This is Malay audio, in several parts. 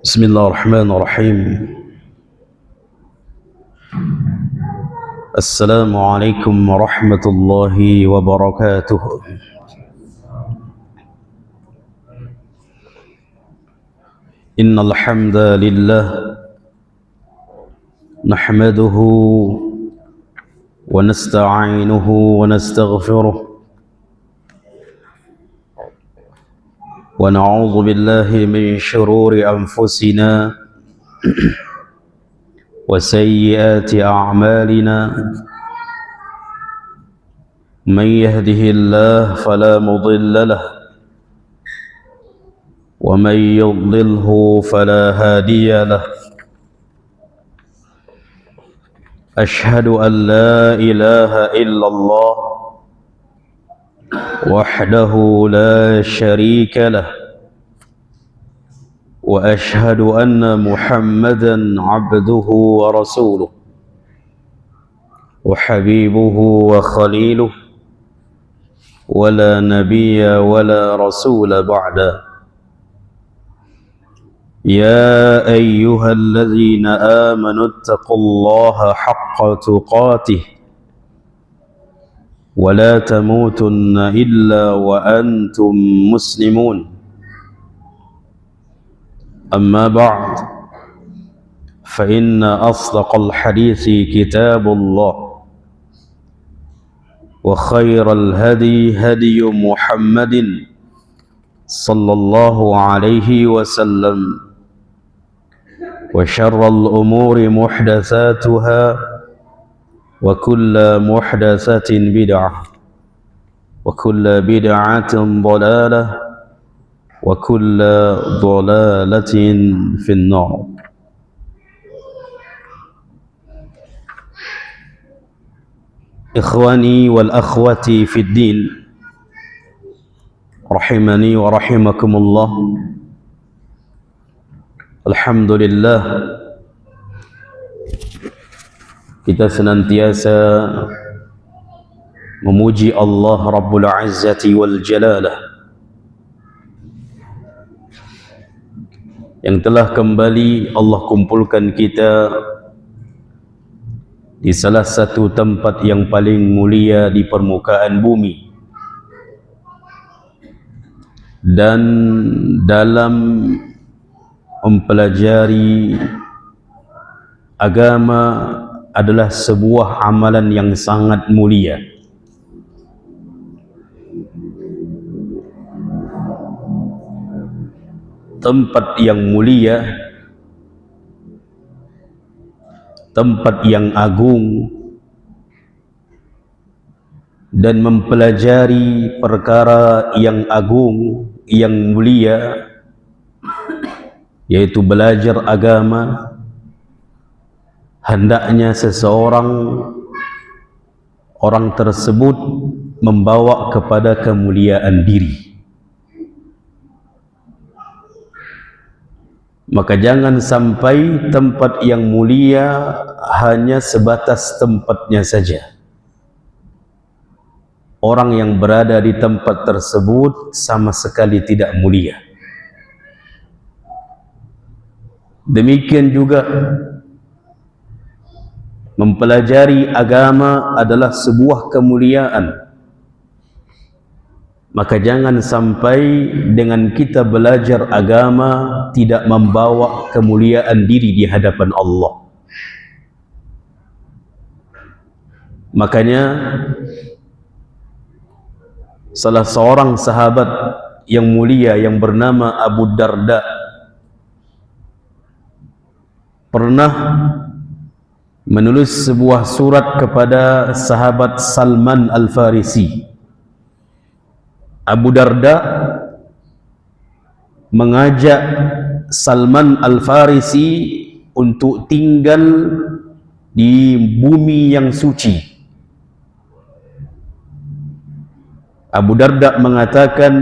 بسم الله الرحمن الرحيم. السلام عليكم ورحمة الله وبركاته. إن الحمد لله نحمده ونستعينه ونستغفره ونعوذ بالله من شرور أنفسنا وسيئات أعمالنا. من يهده الله فلا مضل له ومن يضلله فلا هادي له. أشهد أن لا إله إلا الله وحده لا شريك له، وأشهد أن محمدا عبده ورسوله وحبيبه وخليله، ولا نبي ولا رسول بعده. يا أيها الذين آمنوا اتقوا الله حق تقاته ولا تموتن إلا وأنتم مسلمون. أما بعد، فإن أصدق الحديث كتاب الله، وخير الهدي هدي محمد صلى الله عليه وسلم، وشر الأمور محدثاتها، وكل محدثة بدعة، وكل بدعة ضلالة، وكل ضلالة في النار. إخواني والأخوات في الدين، رحمني ورحمكم الله. Alhamdulillah, kita senantiasa memuji Allah Rabbul Izzati wal Jalalah yang telah kembali Allah kumpulkan kita di salah satu tempat yang paling mulia di permukaan bumi, dan dalam mempelajari agama adalah sebuah amalan yang sangat mulia. Tempat yang mulia, tempat yang agung, dan mempelajari perkara yang agung, yang mulia, yaitu belajar agama, hendaknya orang tersebut membawa kepada kemuliaan diri. Maka jangan sampai tempat yang mulia hanya sebatas tempatnya saja. Orang yang berada di tempat tersebut sama sekali tidak mulia. Demikian juga mempelajari agama adalah sebuah kemuliaan. Maka jangan sampai dengan kita belajar agama tidak membawa kemuliaan diri di hadapan Allah. Makanya salah seorang sahabat yang mulia yang bernama Abu Darda pernah menulis sebuah surat kepada sahabat Salman Al-Farisi. Abu Darda mengajak Salman Al-Farisi untuk tinggal di bumi yang suci. Abu Darda mengatakan,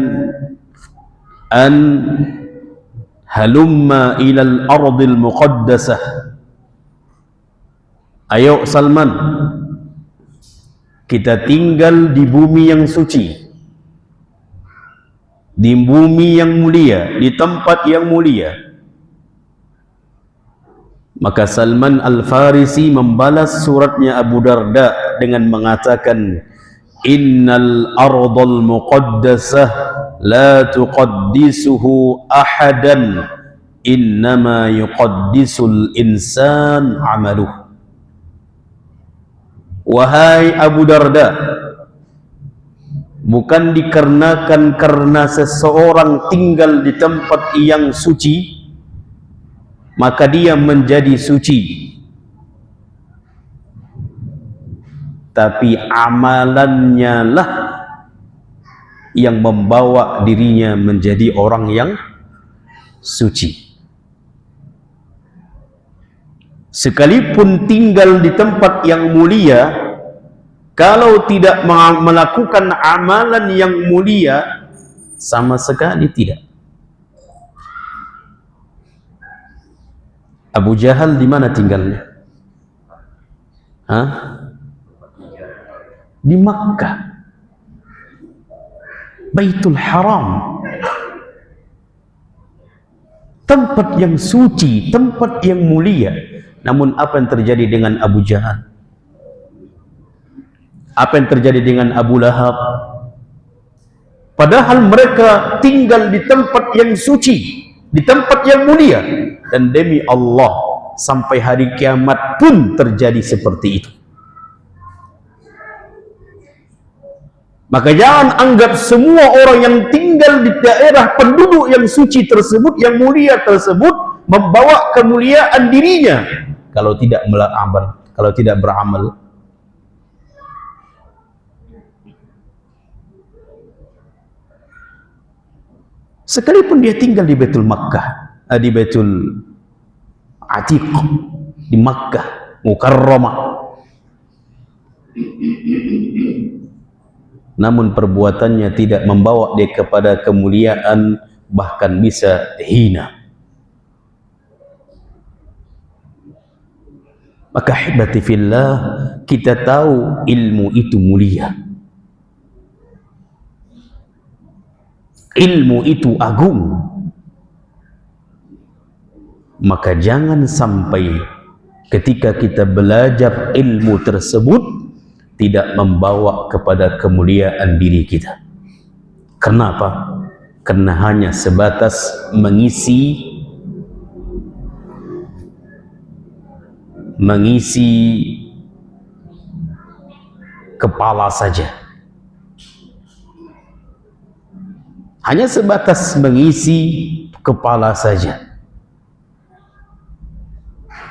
an halumma ilal ardil muqaddasah. Ayo Salman, kita tinggal di bumi yang suci, di bumi yang mulia, di tempat yang mulia. Maka Salman Al-Farisi membalas suratnya Abu Darda dengan mengatakan, innal ardal muqaddasah la tuqaddisuhu ahadan, innama yuqaddisul insan amaluh. Wahai Abu Darda, bukan dikarenakan karena seseorang tinggal di tempat yang suci maka dia menjadi suci, tapi amalannya lah yang membawa dirinya menjadi orang yang suci. Sekalipun tinggal di tempat yang mulia, kalau tidak melakukan amalan yang mulia, sama sekali tidak. Abu Jahal di mana tinggalnya? Di Makkah, Baitul Haram, tempat yang suci, tempat yang mulia. Namun apa yang terjadi dengan Abu Jahal? Apa yang terjadi dengan Abu Lahab? Padahal mereka tinggal di tempat yang suci, di tempat yang mulia, dan demi Allah sampai hari kiamat pun terjadi seperti itu. Maka jangan anggap semua orang yang tinggal di daerah penduduk yang suci tersebut, yang mulia tersebut, membawa kemuliaan dirinya kalau tidak beramal, kalau tidak beramal. Sekalipun dia tinggal di Baitul Makkah, di Baitul Atiq, di Makkah Mukarramah, namun perbuatannya tidak membawa dia kepada kemuliaan, bahkan bisa hina. Maka hibati fillah, kita tahu ilmu itu mulia, ilmu itu agung. Maka jangan sampai ketika kita belajar ilmu tersebut tidak membawa kepada kemuliaan diri kita. Kenapa? Karena hanya sebatas mengisi kepala saja. Hanya sebatas mengisi kepala saja,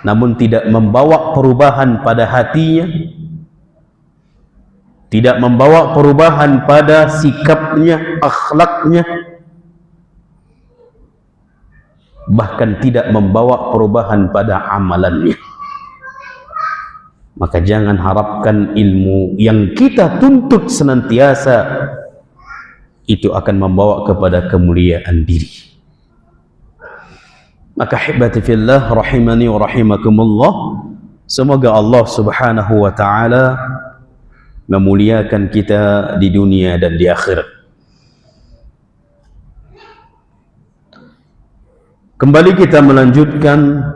namun tidak membawa perubahan pada hatinya, tidak membawa perubahan pada sikapnya, akhlaknya, bahkan tidak membawa perubahan pada amalannya. Maka jangan harapkan ilmu yang kita tuntut senantiasa itu akan membawa kepada kemuliaan diri. Maka hibati fillah rahimani wa rahimakumullah, semoga Allah Subhanahu wa taala memuliakan kita di dunia dan di akhirat. Kembali kita melanjutkan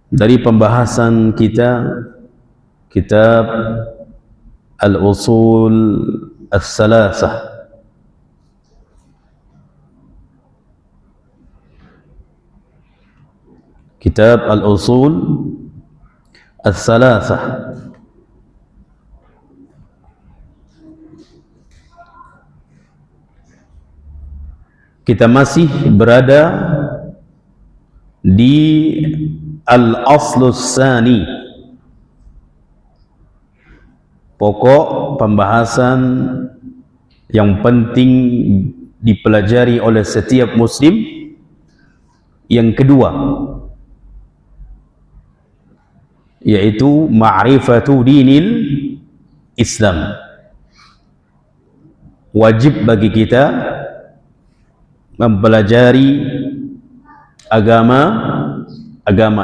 dari pembahasan kita kitab Al-Usul As-Salasah, kitab Al-Usul As-Salasah. Kita masih berada di Al-Aslus Tsani, pokok pembahasan yang penting dipelajari oleh setiap muslim. Yang kedua, yaitu ma'rifatu dinil Islam. Wajib bagi kita mempelajari agama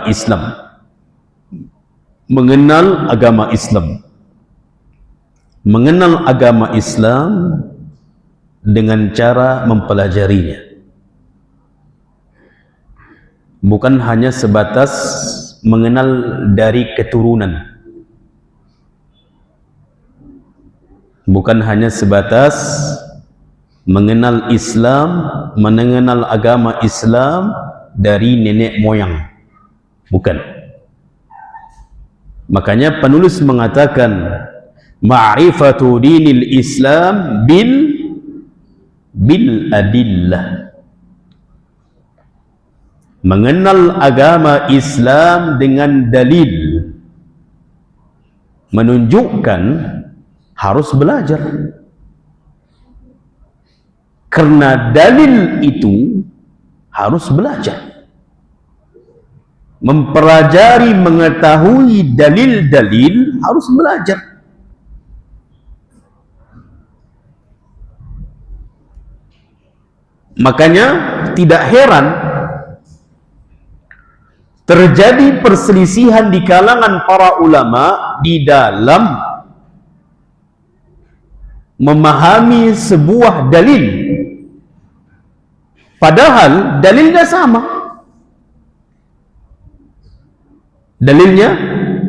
Islam, mengenal agama Islam. Mengenal agama Islam dengan cara mempelajarinya. bukan hanya sebatas mengenal dari keturunan, bukan hanya sebatas mengenal Islam, mengenal agama Islam dari nenek moyang, bukan. Makanya penulis mengatakan ma'rifatu dinil Islam bil adillah, mengenal agama Islam dengan dalil, menunjukkan harus belajar. Karena dalil itu harus belajar, mempelajari, mengetahui dalil-dalil, harus belajar. Makanya tidak heran terjadi perselisihan di kalangan para ulama di dalam memahami sebuah dalil, padahal dalilnya sama. Dalilnya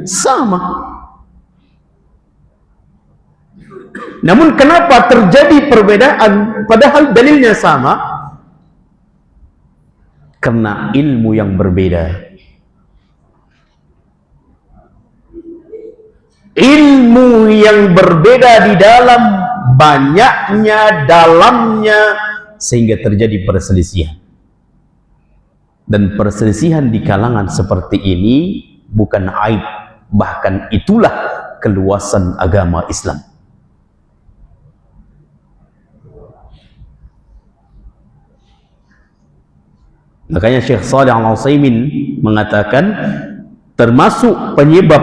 sama. Namun kenapa terjadi perbedaan padahal dalilnya sama? Karena ilmu yang berbeda. Ilmu yang berbeda di dalam banyaknya, dalamnya, sehingga terjadi perselisihan. Dan perselisihan di kalangan seperti ini bukan aib, bahkan itulah keluasan agama Islam. Makanya Syekh Shalih Al-Utsaimin mengatakan termasuk penyebab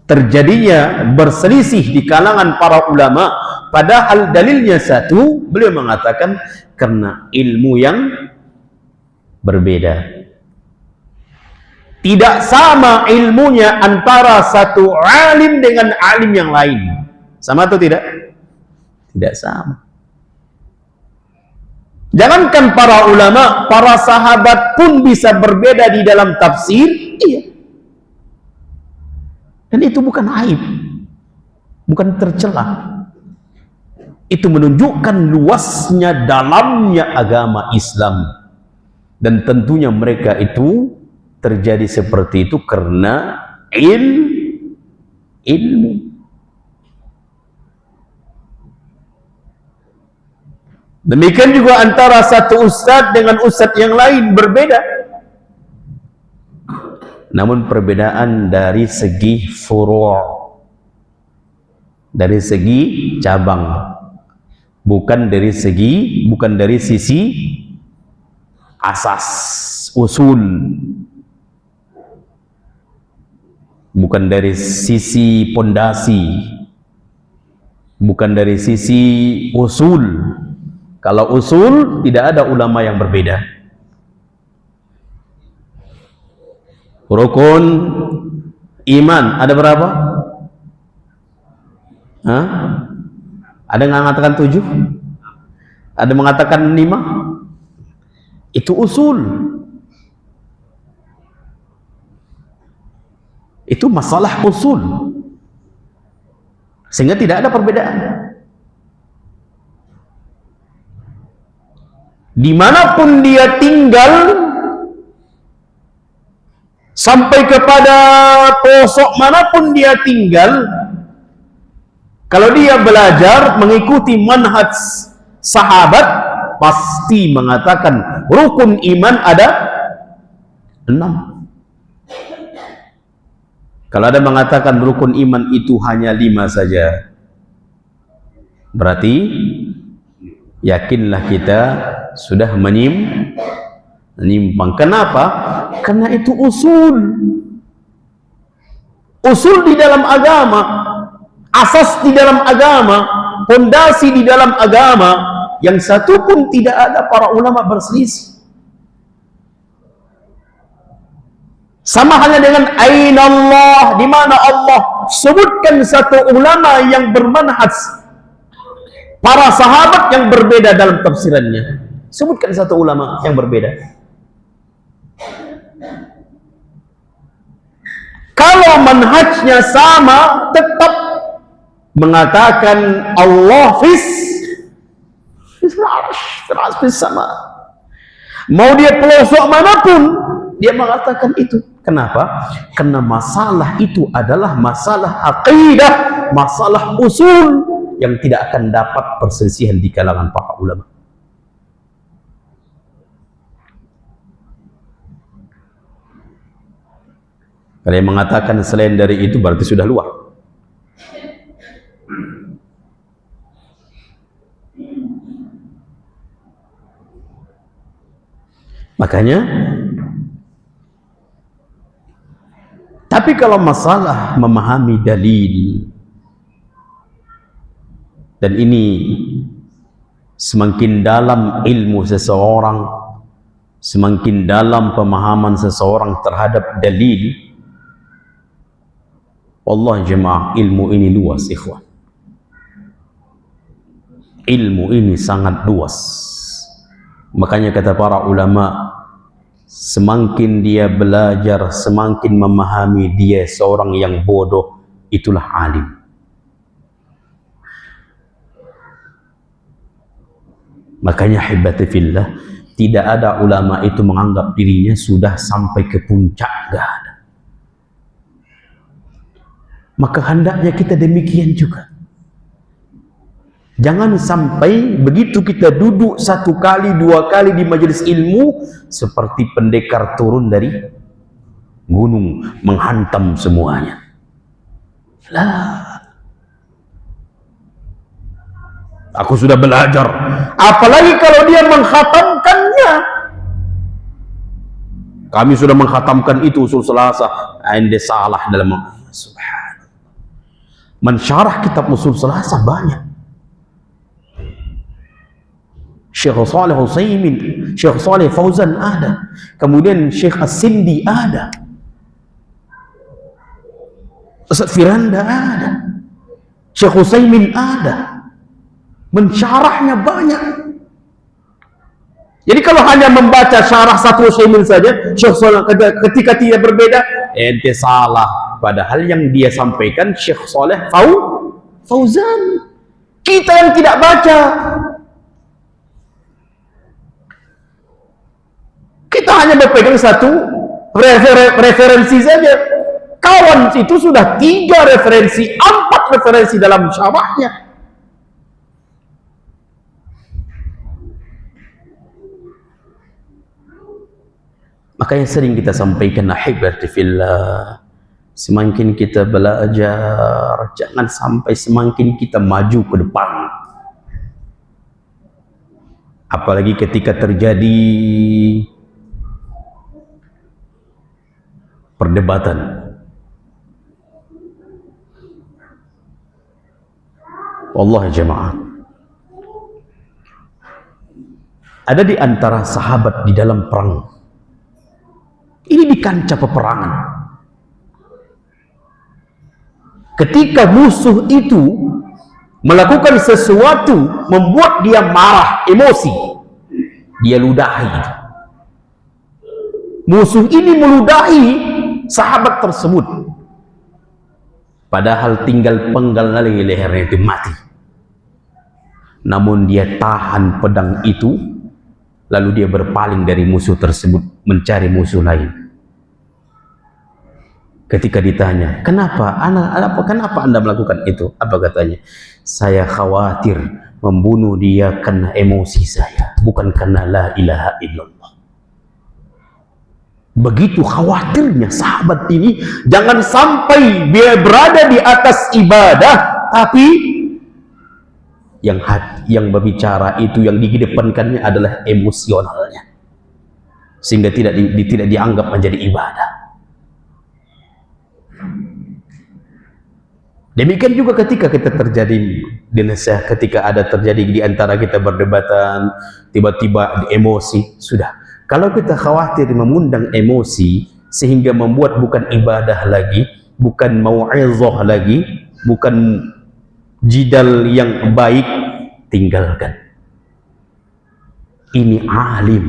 terjadinya berselisih di kalangan para ulama padahal dalilnya satu, beliau mengatakan karena ilmu yang berbeda. Tidak sama ilmunya antara satu alim dengan alim yang lain. Sama atau tidak? Tidak sama. Jangankan para ulama, para sahabat pun bisa berbeda di dalam tafsir. Iya. Dan itu bukan aib, bukan tercela. Itu menunjukkan luasnya, dalamnya agama Islam. Dan tentunya mereka itu terjadi seperti itu karena ilmu. Demikian juga antara satu ustadz dengan ustadz yang lain berbeda. Namun perbedaan dari segi furu', dari segi cabang, bukan dari sisi asas, usul, bukan dari sisi pondasi, bukan dari sisi usul. Kalau usul, tidak ada ulama yang berbeda. Rukun iman ada berapa? Hah? Ada yang mengatakan 7? Ada yang mengatakan 5? Itu usul. Itu masalah usul. Sehingga tidak ada perbedaan. Dimanapun dia tinggal, sampai kepada pelosok manapun dia tinggal, kalau dia belajar mengikuti manhaj sahabat, pasti mengatakan rukun iman ada 6. Kalau ada mengatakan rukun iman itu hanya 5 saja, berarti yakinlah kita sudah menyimpang. Kenapa? Karena itu usul. Usul di dalam agama, asas di dalam agama, pondasi di dalam agama, yang satu pun tidak ada para ulama berselisih. Sama halnya dengan aina Allah, di mana Allah. Sebutkan satu ulama yang bermanhaj, para sahabat yang berbeda dalam tafsirannya. Sebutkan satu ulama yang berbeda. Kalau manhajnya sama, tetap mengatakan Allah fis sama. Mau dia pelosok manapun, dia mengatakan itu. Kenapa? Karena masalah itu adalah masalah aqidah, masalah usul yang tidak akan dapat perselisihan di kalangan para ulama. Kalau yang mengatakan selain dari itu berarti sudah luar. Makanya, tapi kalau masalah memahami dalil, dan ini semakin dalam ilmu seseorang, semakin dalam pemahaman seseorang terhadap dalil, Allah jemaah, ilmu ini luas ikhwan. Ilmu ini sangat luas. Makanya kata para ulama, semakin dia belajar, semakin memahami, dia seorang yang bodoh, itulah alim. Makanya hibati fillah, tidak ada ulama itu menganggap dirinya sudah sampai ke puncak, enggak ada. Maka hendaknya kita demikian juga. Jangan sampai begitu kita duduk satu kali, dua kali di majelis ilmu, seperti pendekar turun dari gunung, menghantam semuanya. Lah, aku sudah belajar. Apalagi kalau dia menghatamkannya. Kami sudah menghatamkan itu usul Selasa. Anda salah dalam subhanallah. Mensyarah kitab usul Selasa banyak. Syekh Shalih Utsaimin, Syekh Shalih Fauzan ada. Kemudian Syekh As-Sindi ada. Ustaz Firanda ada. Syekh Utsaimin ada. Mensyarahnya banyak. Jadi kalau hanya membaca syarah satu Utsaimin saja, Syekh Shalih ketika tidak berbeda, ente salah. Padahal yang dia sampaikan Syekh Shalih Fauzan. Kita yang tidak baca, kita hanya berpegang satu referensi saja. Kawan itu sudah 3 referensi, 4 referensi dalam syarahnya. Makanya sering kita sampaikan, ahibati fillah, semakin kita belajar, jangan sampai semakin kita maju ke depan. Apalagi ketika terjadi perdebatan. Wallahi jemaah, ada di antara sahabat di dalam perang. Ini di kancah peperangan. Ketika musuh itu melakukan sesuatu membuat dia marah, emosi, dia ludahi. Musuh ini meludahi sahabat tersebut, padahal tinggal penggal lagi lehernya itu mati. Namun dia tahan pedang itu, lalu dia berpaling dari musuh tersebut, mencari musuh lain. Ketika ditanya, kenapa anda melakukan itu? Apa katanya? Saya khawatir membunuh dia karena emosi saya, bukan karena la ilaha illallah. Begitu khawatirnya sahabat ini, jangan sampai dia berada di atas ibadah, tapi yang berbicara itu, yang dikedepankannya adalah emosionalnya, sehingga tidak dianggap menjadi ibadah. Demikian juga ketika kita terjadi di nasihat, ketika ada terjadi di antara kita berdebatan, tiba-tiba emosi, sudah. Kalau kita khawatir mengundang emosi sehingga membuat bukan ibadah lagi, bukan mau'izah lagi, bukan jidal yang baik, tinggalkan. Ini alim.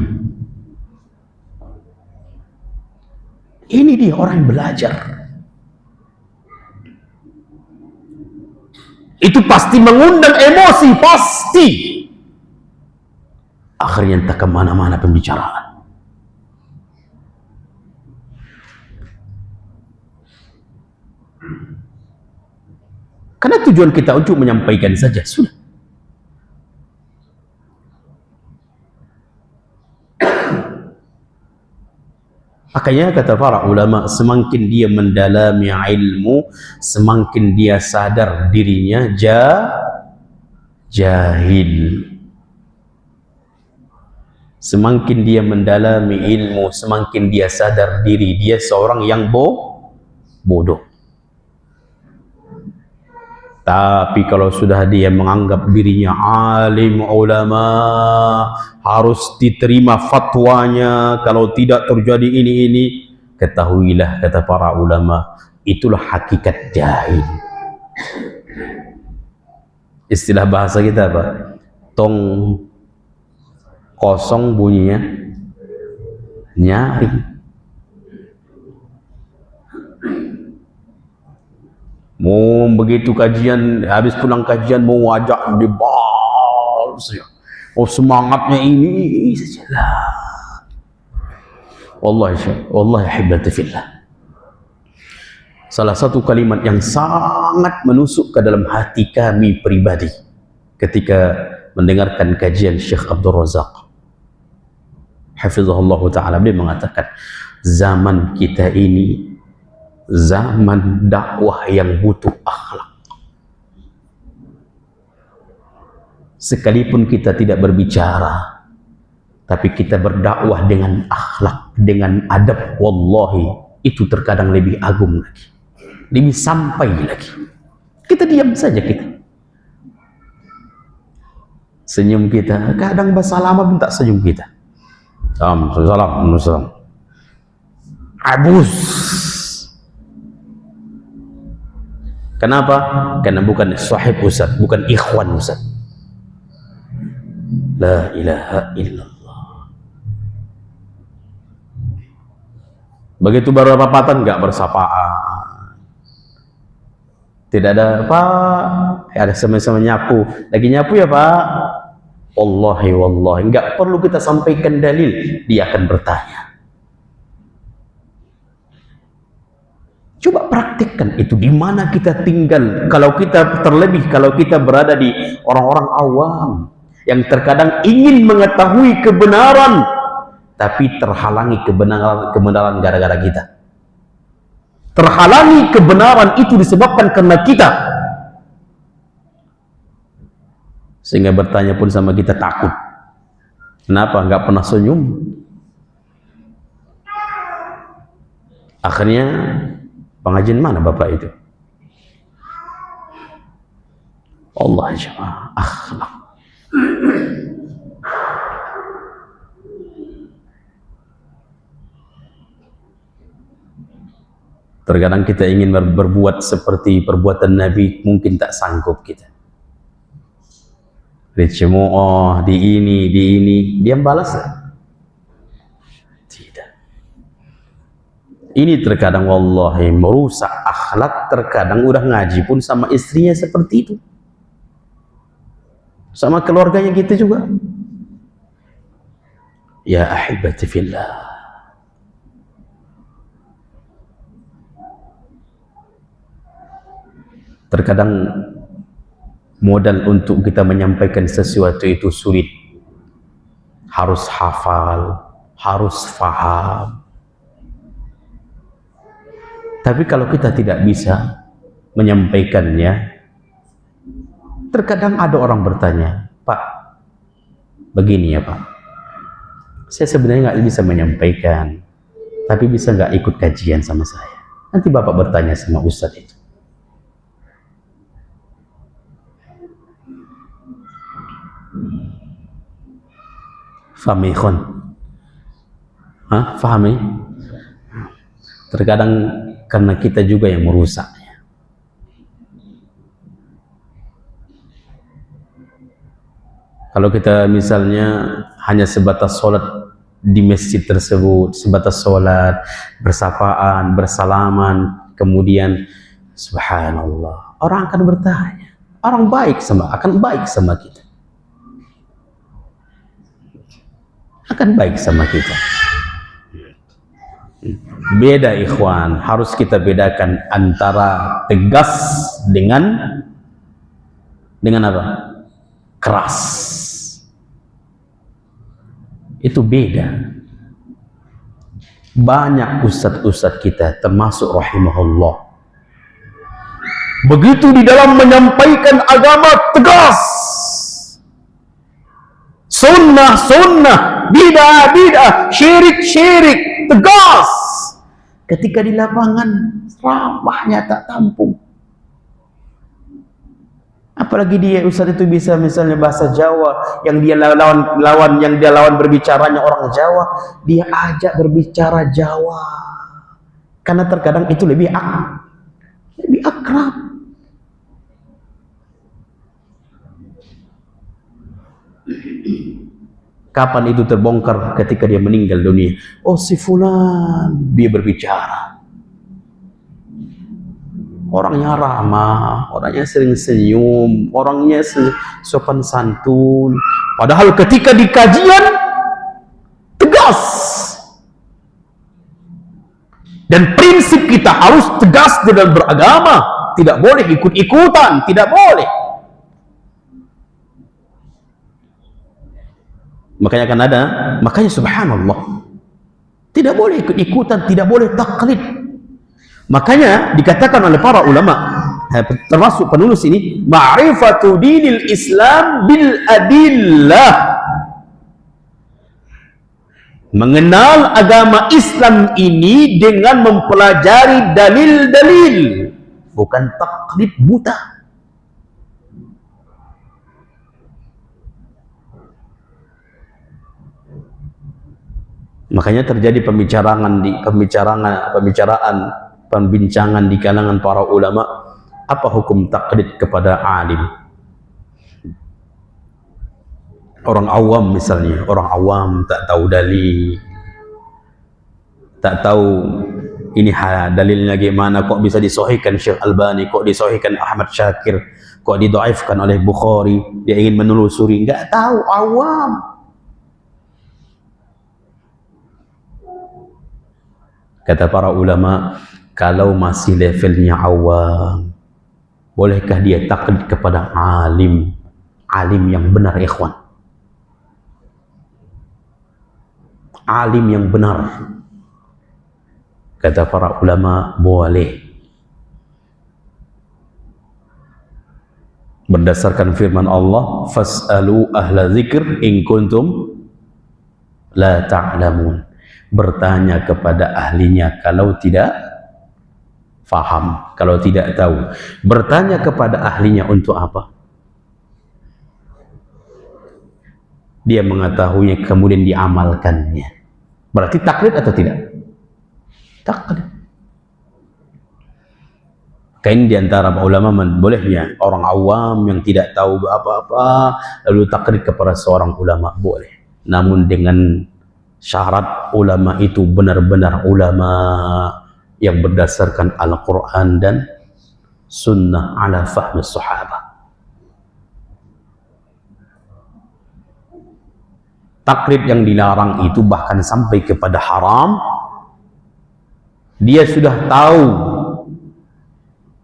Ini dia orang yang belajar. Itu pasti mengundang emosi, pasti. Akhirnya entah kemana-mana pembicaraan. Karena tujuan kita untuk menyampaikan saja, sudah. Makanya kata para ulama, semakin dia mendalami ilmu, semakin dia sadar dirinya jahil. Semakin dia mendalami ilmu, semakin dia sadar diri dia seorang yang bodoh. Tapi kalau sudah dia menganggap dirinya alim ulama, harus diterima fatwanya, kalau tidak terjadi ini, ketahuilah kata para ulama, itulah hakikat jahil. Istilah bahasa kita apa? Tong kosong bunyinya nyari. Mau begitu kajian, habis pulang kajian mau ajak dibal saja. Oh semangatnya ini sajalah. Wallahi ahibati fillah. Salah satu kalimat yang sangat menusuk ke dalam hati kami pribadi ketika mendengarkan kajian Syekh Abdul Razak hafizahullah ta'ala, beliau mengatakan zaman kita ini zaman dakwah yang butuh akhlak. Sekalipun kita tidak berbicara, tapi kita berdakwah dengan akhlak, dengan adab, wallahi itu terkadang lebih agung lagi, lebih sampai lagi. Kita diam saja, kita senyum kita, kadang bahasa lama pun tak senyum kita. Salam, abus. Kenapa? Karena bukan sahib Ustaz, bukan ikhwan Ustaz. La ilaha illallah. Begitu baru rapatan enggak bersapaan. Tidak ada Pak, ada sama-sama nyapu. Lagi nyapu ya Pak? Wallahi enggak perlu kita sampaikan dalil, dia akan bertanya. Coba praktikkan itu di mana kita tinggal. Kalau kita terlebih, kalau kita berada di orang-orang awam yang terkadang ingin mengetahui kebenaran, tapi terhalangi kebenaran gara-gara kita. Terhalangi kebenaran itu disebabkan karena kita. Sehingga bertanya pun sama kita takut. Kenapa? Enggak pernah senyum. Akhirnya pengajian mana Bapak itu? Allah jemaah akhlak. Terkadang kita ingin berbuat seperti perbuatan Nabi, mungkin tak sanggup kita. Dicemooh, di ini, dia balas. Ini terkadang wallahi merusak akhlak. Terkadang udah ngaji pun sama istrinya seperti itu, sama keluarganya kita juga. Ya ahibati fillah, terkadang modal untuk kita menyampaikan sesuatu itu sulit. Harus hafal, harus faham. Tapi kalau kita tidak bisa menyampaikannya, terkadang ada orang bertanya, Pak, begini ya Pak, saya sebenarnya nggak bisa menyampaikan, tapi bisa nggak ikut kajian sama saya? Nanti Bapak bertanya sama Ustadz itu. Fahami khon? Fahami? Terkadang karena kita juga yang merusaknya. Kalau kita misalnya hanya sebatas sholat di masjid tersebut, sebatas sholat, bersapaan, bersalaman, kemudian subhanallah, orang akan bertanya, Orang baik akan baik sama kita. Akan baik sama kita. Beda ikhwan, harus kita bedakan antara tegas dengan apa? Keras. Itu beda. Banyak ustadz-ustadz kita termasuk rahimahullah, begitu di dalam menyampaikan agama tegas, sunnah, bid'ah, syirik, tegas. Ketika di lapangan ramahnya tak tampung. Apalagi dia ustaz itu bisa misalnya bahasa Jawa, yang dia lawan berbicaranya orang Jawa, dia ajak berbicara Jawa. Karena terkadang itu lebih akrab. Kapan itu terbongkar? Ketika dia meninggal dunia. Oh, si fulan, dia berbicara. Orangnya ramah, orangnya sering senyum, orangnya sopan santun. Padahal ketika di kajian tegas. Dan prinsip kita harus tegas dalam beragama, tidak boleh ikut-ikutan, tidak boleh. Makanya subhanallah, tidak boleh ikut-ikutan, tidak boleh taklid. Makanya dikatakan oleh para ulama, termasuk penulis ini, ma'rifatu dinil Islam bil adillah. Mengenal agama Islam ini dengan mempelajari dalil-dalil, bukan taklid buta. Makanya terjadi pembincangan di kalangan para ulama, apa hukum taklid kepada alim? Orang awam misalnya, orang awam tak tahu dalil, tak tahu ini dalilnya gimana, kok bisa disahihkan Syekh Albani, kok disahihkan Ahmad Syakir, kok didhaifkan oleh Bukhari, dia ingin menelusuri, enggak tahu, awam. Kata para ulama, kalau masih levelnya awam, bolehkah dia taklid kepada alim yang benar, ikhwan? Alim yang benar. Kata para ulama, boleh. Berdasarkan firman Allah, fas'alu ahla dzikr in kuntum la ta'lamun. Bertanya kepada ahlinya kalau tidak faham, kalau tidak tahu. Bertanya kepada ahlinya untuk apa? Dia mengetahuinya kemudian diamalkannya. Berarti taklid atau tidak? Taklid. Kain diantara ulama bolehnya orang awam yang tidak tahu apa-apa lalu taklid kepada seorang ulama, boleh. Namun dengan syarat ulama itu benar-benar ulama yang berdasarkan Al-Quran dan Sunnah ala fahmi sahabat. Taklid yang dilarang itu bahkan sampai kepada haram. Dia sudah tahu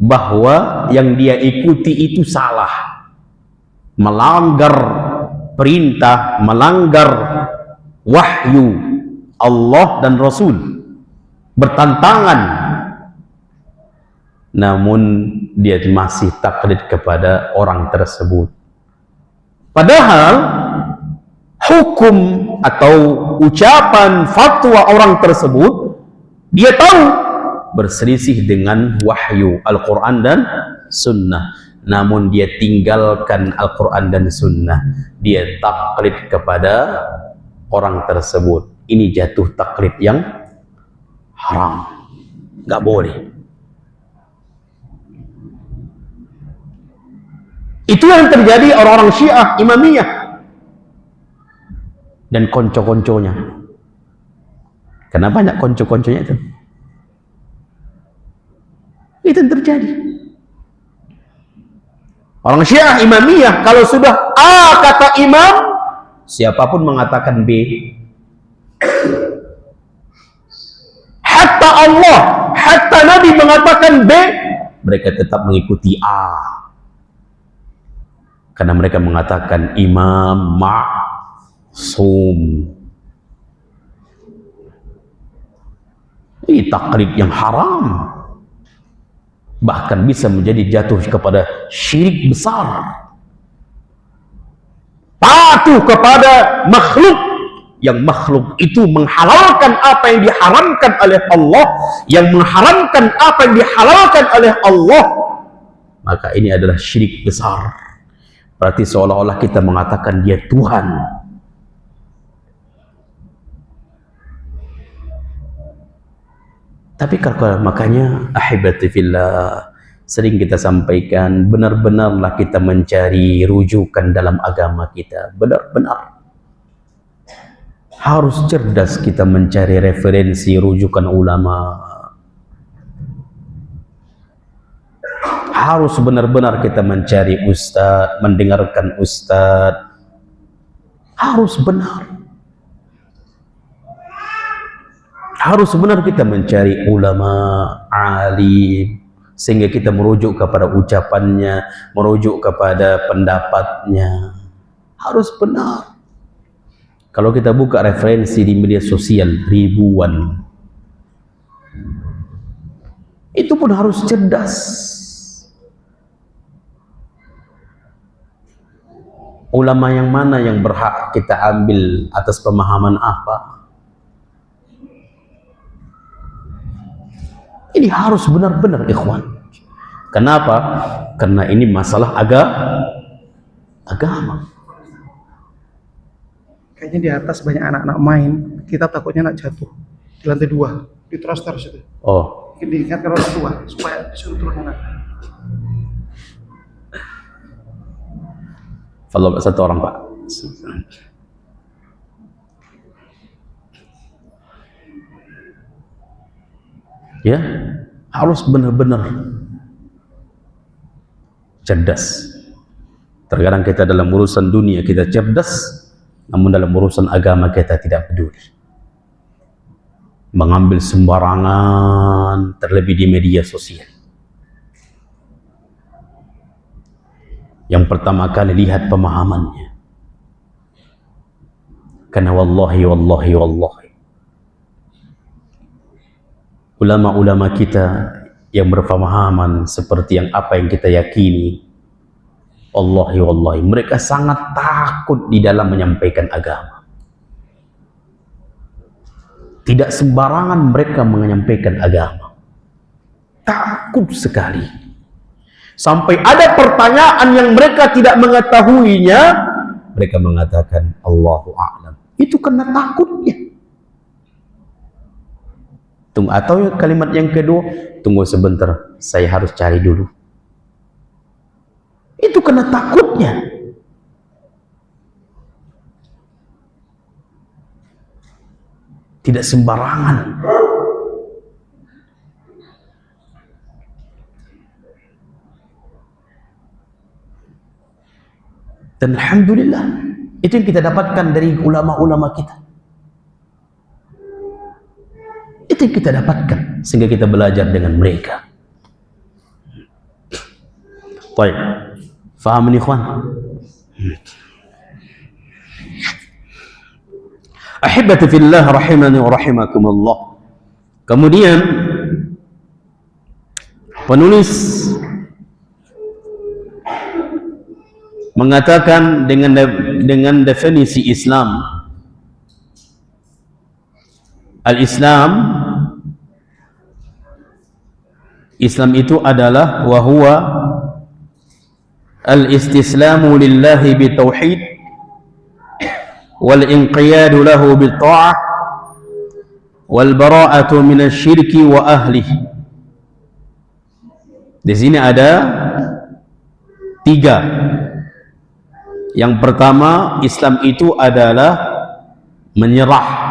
bahwa yang dia ikuti itu salah, melanggar perintah, melanggar wahyu Allah dan Rasul, bertentangan, namun dia masih taklid kepada orang tersebut. Padahal hukum atau ucapan fatwa orang tersebut dia tahu berselisih dengan wahyu Al-Quran dan Sunnah, namun dia tinggalkan Al-Quran dan Sunnah, dia taklid kepada orang tersebut. Ini jatuh taklid yang haram, nggak boleh. Itu yang terjadi orang-orang Syiah Imamiyah dan konco-konconya. Karena banyak konco-konconya itu. Itu yang terjadi. Orang Syiah Imamiyah, kalau sudah A kata imam, siapapun mengatakan B. Hatta Allah, hatta Nabi mengatakan B, mereka tetap mengikuti A. Karena mereka mengatakan imam ma'sum. Ini taklid yang haram. Bahkan bisa menjadi jatuh kepada syirik besar. Patuh kepada makhluk, yang makhluk itu menghalalkan apa yang diharamkan oleh Allah, yang mengharamkan apa yang dihalalkan oleh Allah, maka ini adalah syirik besar. Berarti seolah-olah kita mengatakan dia Tuhan. Tapi kalau makanya ahibati fillah, sering kita sampaikan, benar-benarlah kita mencari rujukan dalam agama kita. Benar-benar harus cerdas kita mencari referensi rujukan ulama. Harus benar-benar kita mencari ustadz, mendengarkan ustadz. Harus benar. Harus benar kita mencari ulama, alim, sehingga kita merujuk kepada ucapannya, merujuk kepada pendapatnya. Harus benar. Kalau kita buka referensi di media sosial ribuan, itu pun harus cerdas. Ulama yang mana yang berhak kita ambil atas pemahaman apa? Ini harus benar-benar ikhwan. Kenapa? Karena ini masalah agama. Kayaknya di atas banyak anak-anak main, kita takutnya nak jatuh di lantai 2, di terus itu. Oh. Diingatkan orang tua supaya disuruh turun anak. Kalau satu orang Pak. Ya, harus benar-benar cerdas. Terkadang kita dalam urusan dunia kita cerdas, namun dalam urusan agama kita tidak peduli. Mengambil sembarangan, terlebih di media sosial. Yang pertama kali lihat pemahamannya. Karena wallahi ulama-ulama kita yang berpemahaman seperti yang apa yang kita yakini, wallahi mereka sangat takut di dalam menyampaikan agama. Tidak sembarangan mereka menyampaikan agama. Takut sekali. Sampai ada pertanyaan yang mereka tidak mengetahuinya, mereka mengatakan Allahu a'lam. Itu karena takutnya. Atau kalimat yang kedua, tunggu sebentar, saya harus cari dulu. Itu karena takutnya. Tidak sembarangan. Dan alhamdulillah, itu yang kita dapatkan dari ulama-ulama kita. Itu yang kita dapatkan sehingga kita belajar dengan mereka. Baik, faham ini ikhwan? Ahibati fillah rahimani wa rahimakumullah. Kemudian penulis mengatakan dengan definisi Islam, Islam itu adalah wa huwa al-istislamu lillahi bitauhid wal inqiyadu lahu bitta'ah wal bara'atu minasyirki wa ahlihi. Di sini ada 3. Yang pertama, Islam itu adalah menyerah.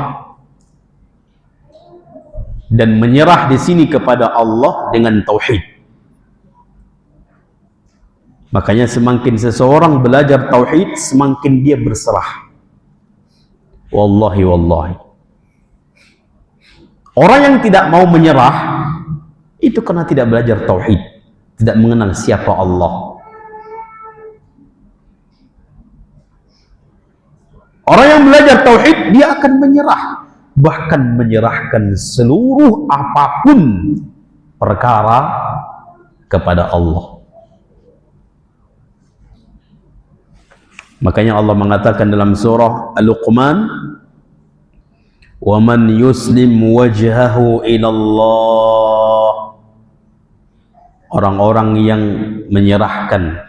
Dan menyerah di sini kepada Allah dengan tauhid. Makanya semakin seseorang belajar tauhid, semakin dia berserah. Wallahi, wallahi. Orang yang tidak mau menyerah, itu karena tidak belajar tauhid, tidak mengenal siapa Allah. Orang yang belajar tauhid, dia akan menyerah, bahkan menyerahkan seluruh apapun perkara kepada Allah. Makanya Allah mengatakan dalam surah Al-Luqman, "Wa man yuslim wajhahu ila Allah." Orang-orang yang menyerahkan,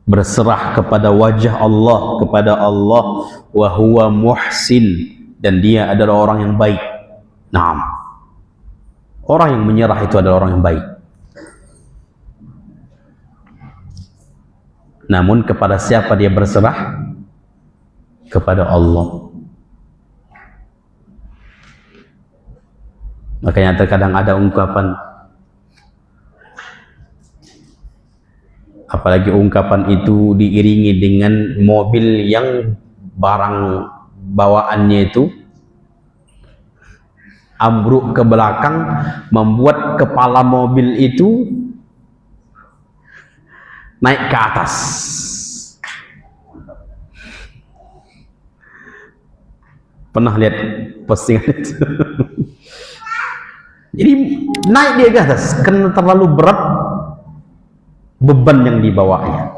berserah kepada wajah Allah, kepada Allah, wa huwa muhsin, dan dia adalah orang yang baik. Naam. Orang yang menyerah itu adalah orang yang baik. Namun kepada siapa dia berserah? Kepada Allah. Makanya terkadang ada ungkapan, apalagi ungkapan itu diiringi dengan mobil yang barang bawaannya itu ambruk ke belakang, membuat kepala mobil itu naik ke atas. Pernah lihat postingan itu? Jadi naik dia ke atas karena terlalu berat beban yang dibawanya.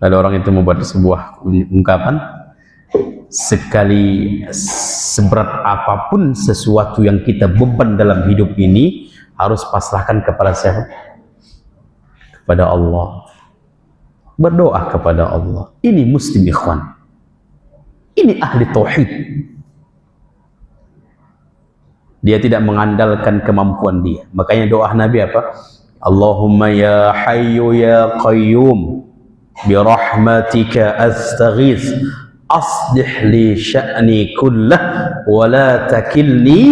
Lalu orang itu membuat sebuah ungkapan, sekali seberat apapun sesuatu yang kita beban dalam hidup ini, harus pasrahkan kepada siapa? Kepada Allah. Berdoa kepada Allah. Ini muslim ikhwan. Ini ahli tauhid. Dia tidak mengandalkan kemampuan dia. Makanya doa Nabi apa? Allahumma ya hayyu ya qayyum bi rahmatika astaghits aslih li sya'ni kullah wa la takilni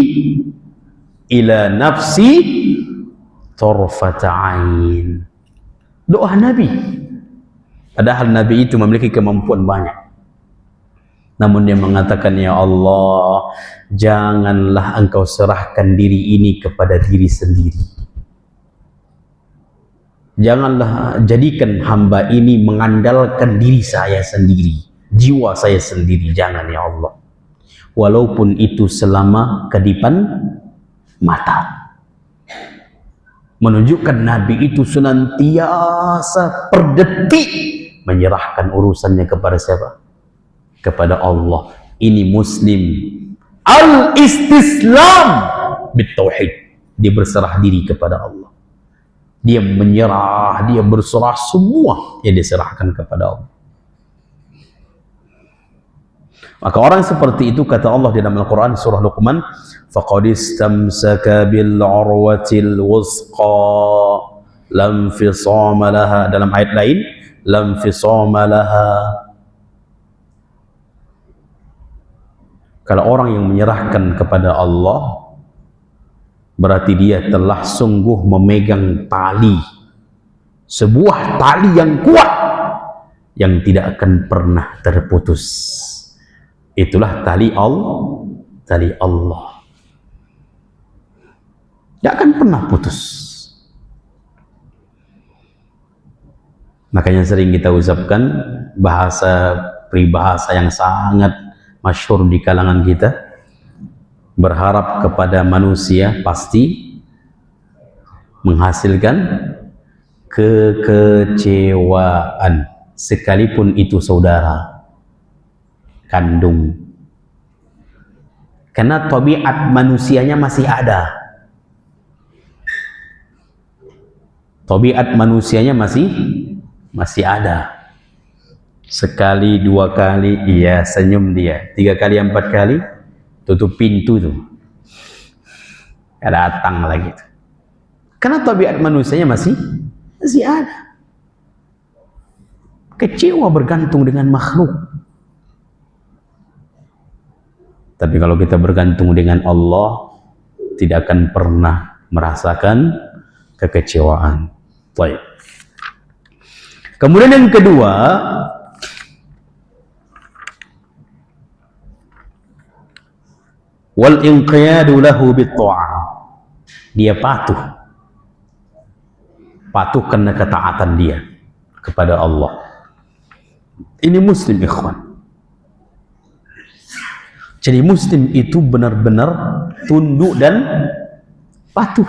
ila nafsi tarfata ain. Doa Nabi. Padahal Nabi itu memiliki kemampuan banyak. Namun dia mengatakan, ya Allah, janganlah engkau serahkan diri ini kepada diri sendiri. Janganlah jadikan hamba ini mengandalkan diri saya sendiri, jiwa saya sendiri. Jangan ya Allah. Walaupun itu selama kedipan mata. Menunjukkan Nabi itu senantiasa per detik menyerahkan urusannya kepada siapa? Kepada Allah. Ini muslim al-istislam bitauhid. Dia berserah diri kepada Allah. Dia menyerah, dia berserah, semua yang diserahkan kepada Allah. Maka orang seperti itu, kata Allah di dalam Al-Quran surah Luqman, faqad istamsaka bil urwatil wusqa lam fisama laha. Dalam ayat lain, lam fisama laha. Kalau orang yang menyerahkan kepada Allah, berarti dia telah sungguh memegang tali, sebuah tali yang kuat yang tidak akan pernah terputus. Itulah tali Allah, tali Allah. Tidak akan pernah putus. Makanya sering kita ucapkan bahasa peribahasa yang sangat masyhur di kalangan kita, berharap kepada manusia pasti menghasilkan kekecewaan, sekalipun itu saudara kandung. Karena tabiat manusianya masih ada. Tabiat manusianya masih ada. Sekali, dua kali, iya senyum dia. 3 kali, 4 kali, tutup pintu tuh. Datang lagi tuh. Karena tabiat manusianya masih ada. Kecewa bergantung dengan makhluk. Tapi kalau kita bergantung dengan Allah, tidak akan pernah merasakan kekecewaan. Baik. Kemudian yang kedua, wal inqiyadu lahu bit-tha'ah. Dia patuh karena ketaatan dia kepada Allah. Ini muslim, ikhwan. Jadi muslim itu benar-benar tunduk dan patuh.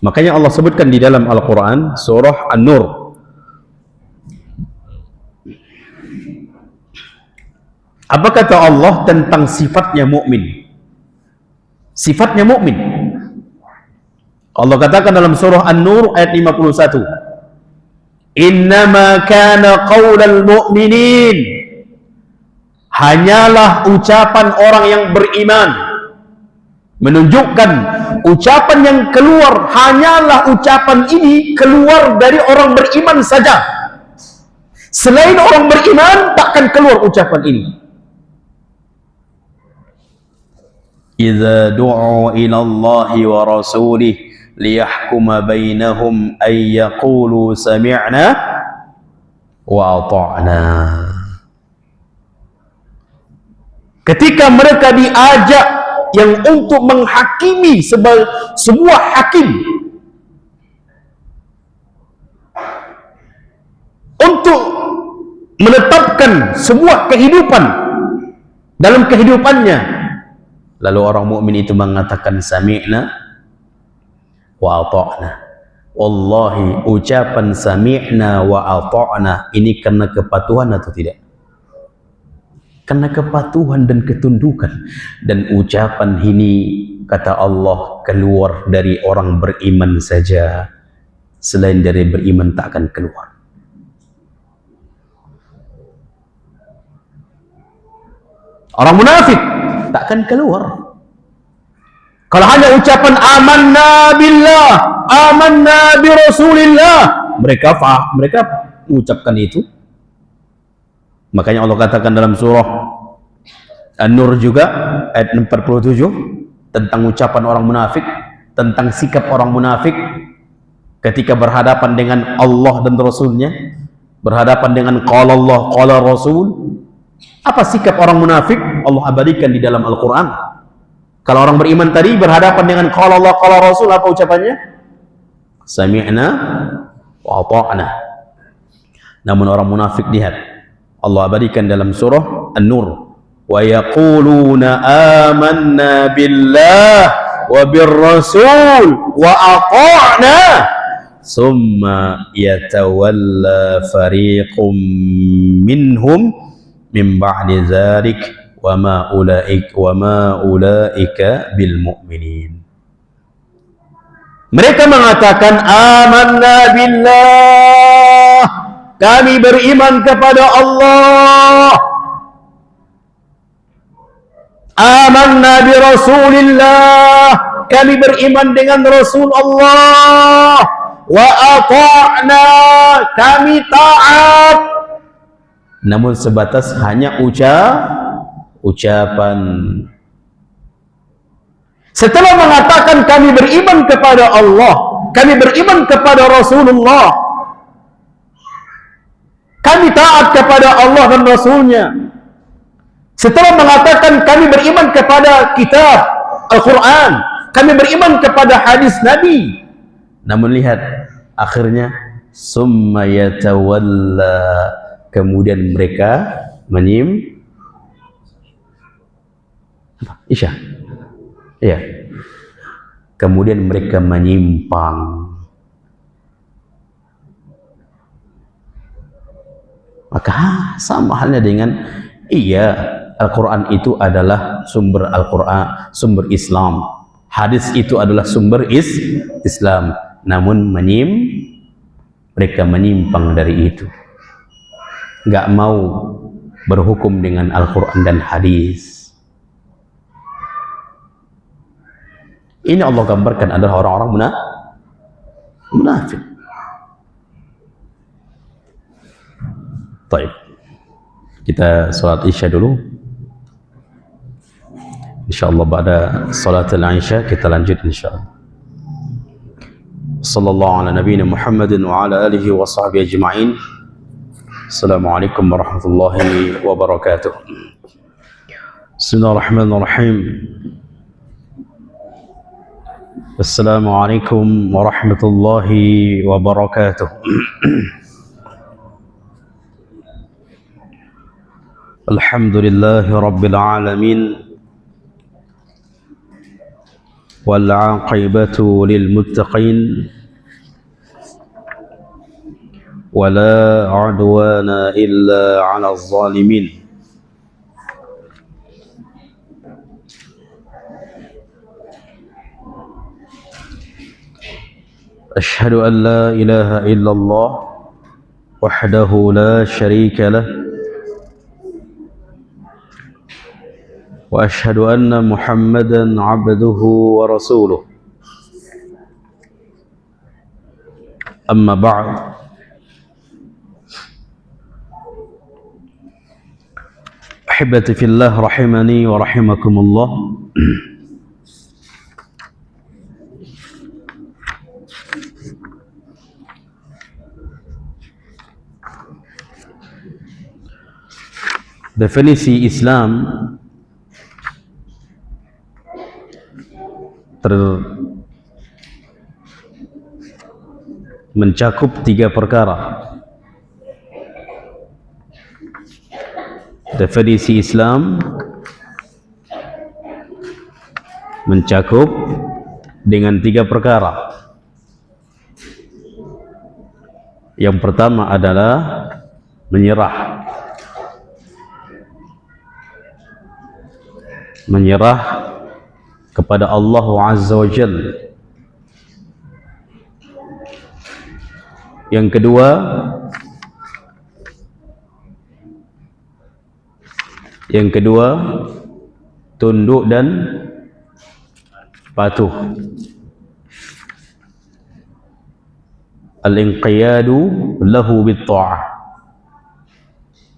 Makanya Allah sebutkan di dalam Al-Quran surah An-Nur, apa kata Allah tentang sifatnya mukmin? Sifatnya mukmin, Allah katakan dalam surah An-Nur ayat 51, innama kana qaulal mu'minin, hanyalah ucapan orang yang beriman. Menunjukkan ucapan yang keluar, hanyalah ucapan ini keluar dari orang beriman saja. Selain orang beriman takkan keluar ucapan ini. Idza du'u ila Allahi wa rasulih liyahkuma bainahum ay yaqulu sami'na wa ata'na. Ketika mereka diajak yang untuk menghakimi sebuah hakim, untuk menetapkan sebuah kehidupan dalam kehidupannya, lalu orang mukmin itu mengatakan sami'na wa ata'na. Wallahi, ucapan sami'na wa ata'na ini karena kepatuhan atau tidak? Karena kepatuhan dan ketundukan. Dan ucapan ini, kata Allah, keluar dari orang beriman saja. Selain dari beriman tak akan keluar. Orang munafik tak akan keluar. Kalau hanya ucapan amanna billah, amanna bi rasulillah, mereka mengucapkan itu. Makanya Allah katakan dalam surah An-Nur juga ayat 47 tentang ucapan orang munafik, tentang sikap orang munafik ketika berhadapan dengan Allah dan Rasulnya, berhadapan dengan qala Allah, qala Rasul. Apa sikap orang munafik? Allah abadikan di dalam Al-Quran. Kalau orang beriman tadi berhadapan dengan qala Allah, qala Rasul, apa ucapannya? Sami'na wa ata'na. Namun orang munafik, lihat, Allah abadikan dalam surah An-Nur, wa yaquluna amanna billah wa birrasul wa ata'na summa yatawalla fariqum minhum min ba'di dzalik wa ma ulaika bil mu'minin. Mereka mengatakan amanna billah, kami beriman kepada Allah. Amanna bi rasulillah, kami beriman dengan Rasul Allah. Wa ata'na, kami taat. Namun sebatas hanya ucapan. Setelah mengatakan kami beriman kepada Allah, kami beriman kepada Rasulullah, kami taat kepada Allah dan Rasulnya. Setelah mengatakan kami beriman kepada kitab Al-Quran, kami beriman kepada hadis Nabi, namun lihat akhirnya summa yatawalla, kemudian mereka iya, kemudian mereka menyimpang. Maka sama halnya dengan Al-Quran itu adalah sumber Al-Quran, sumber Islam. Hadis itu adalah sumber Islam. Namun mereka menyimpang dari itu. Nggak mau berhukum dengan Al-Quran dan hadis. Ini Allah gambarkan adalah orang-orang munafik. Baik. Kita sholat Isya dulu. insyaallah pada salat al-isya kita lanjut insyaallah. Sallallahu ala nabiyina Muhammadin wa ala alihi wa sahbihi ajma'in. Assalamualaikum warahmatullahi wabarakatuh. Bismillahirrahmanirrahim. Assalamualaikum warahmatullahi wabarakatuh. Alhamdulillahi rabbil alamin. Wal 'aqibatu lil muttaqin. Wala 'udwana illa 'alal zalimin. أشهد أن لا إله إلا الله وحده لا شريك له وأشهد أن محمدا عبده ورسوله أما بعد أحبتي في الله رحمني ورحمكم الله. Definisi Islam mencakup 3 perkara. Definisi Islam mencakup dengan 3 perkara. Yang pertama adalah menyerah. Menyerah kepada Allah Azza wa Jalla. Yang kedua tunduk dan patuh. Al-inqiyadu lahu bit-ta'ah.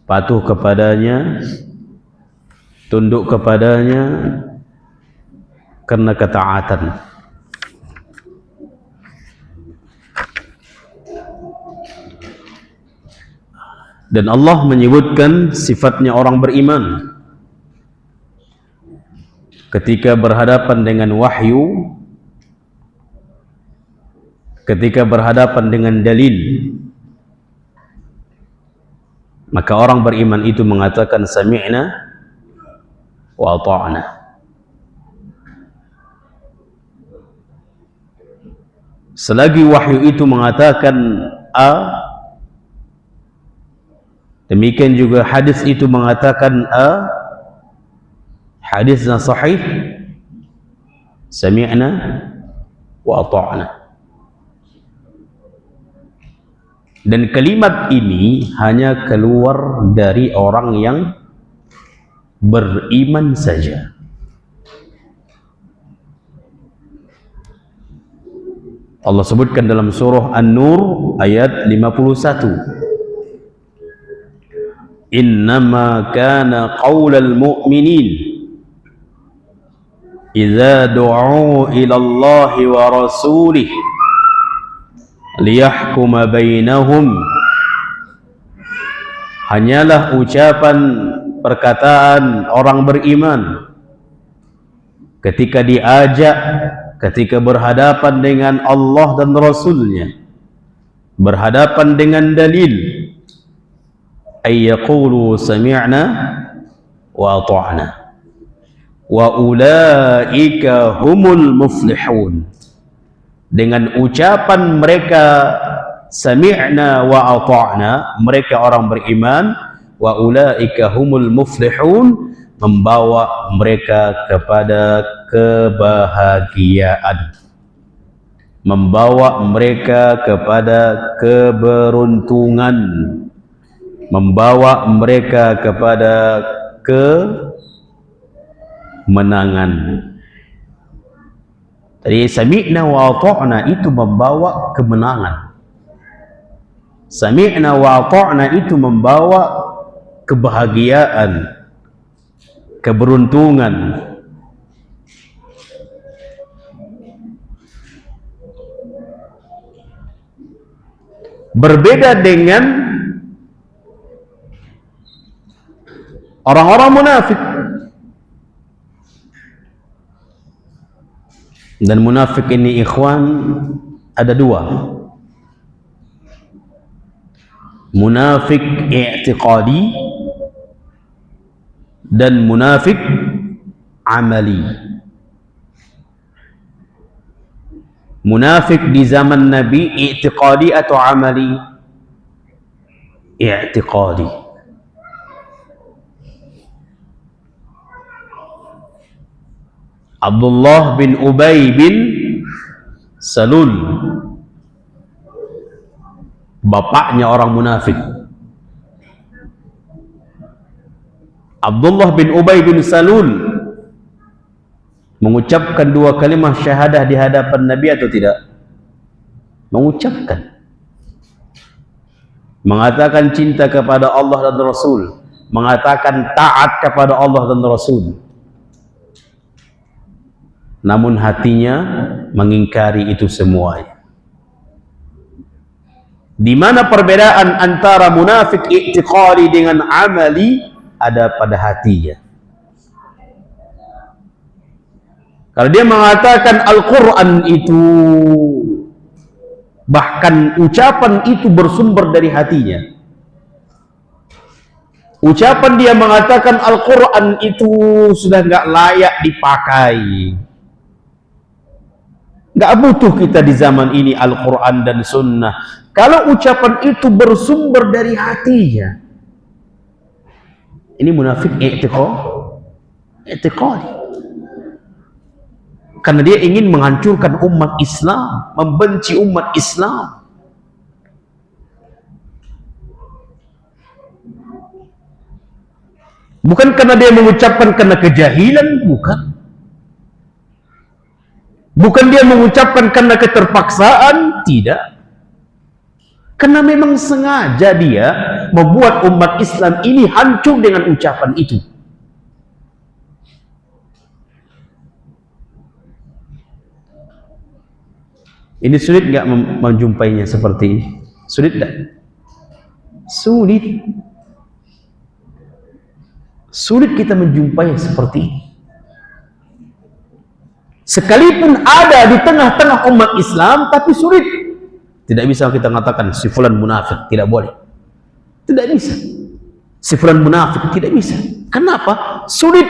Patuh kepadanya, tunduk kepadanya karena ketaatan. Dan Allah menyebutkan sifatnya orang beriman ketika berhadapan dengan wahyu, ketika berhadapan dengan dalil, maka orang beriman itu mengatakan sami'na wa ata'na. Selagi wahyu itu mengatakan A, demikian juga hadis itu mengatakan A, hadisnya sahih, sami'na wa ata'na. Dan kalimat ini hanya keluar dari orang yang beriman saja. Allah sebutkan dalam surah An-Nur ayat 51. Innama kana qaulal mu'minin idza du'u ila Allah wa rasulih liyahkuma bainahum. Hanyalah ucapan perkataan orang beriman ketika diajak, ketika berhadapan dengan Allah dan Rasulnya, berhadapan dengan dalil, ay yaqulu sami'na wa ata'na wa ulaika humul muflihun. Dengan ucapan mereka sami'na wa ata'na, mereka orang beriman, wa ulaika humul muflihun, membawa mereka kepada kebahagiaan, membawa mereka kepada keberuntungan, membawa mereka kepada kemenangan. Jadi sami'na wa ata'na itu membawa kemenangan. Sami'na wa ata'na itu membawa kebahagiaan, keberuntungan, Berbeda dengan orang-orang munafik. Dan munafik ini ikhwan ada dua. Munafik i'tiqadi dan munafik amali. Munafik di zaman Nabi i'tiqadi atau amali? I'tiqadi. Abdullah bin Ubay bin Salul, bapaknya orang munafik. Abdullah bin Ubay bin Salul mengucapkan dua kalimat syahadah di hadapan Nabi atau tidak? Mengucapkan. Mengatakan cinta kepada Allah dan Rasul, mengatakan taat kepada Allah dan Rasul. Namun hatinya mengingkari itu semuanya. Di mana perbedaan antara munafik i'tiqadi dengan amali? Ada pada hatinya. Kalau dia mengatakan Al-Quran itu, bahkan ucapan itu bersumber dari hatinya. Ucapan dia mengatakan Al-Quran itu sudah nggak layak dipakai. Nggak butuh kita di zaman ini Al-Quran dan Sunnah. Kalau ucapan itu bersumber dari hatinya, ini munafik i'tiqadi. Karena dia ingin menghancurkan umat Islam, membenci umat Islam. Bukan karena dia mengucapkan karena kejahilan, bukan. Bukan dia mengucapkan karena keterpaksaan, tidak. Karena memang sengaja dia membuat umat Islam ini hancur dengan ucapan itu. Ini sulit nggak menjumpainya seperti ini? Sulit nggak? Sulit. Sulit kita menjumpai seperti ini. Sekalipun ada di tengah-tengah umat Islam, tapi sulit. Tidak bisa kita mengatakan si fulan munafik, tidak boleh. Tidak bisa. Si fulan munafik, tidak bisa. Kenapa? Sulit.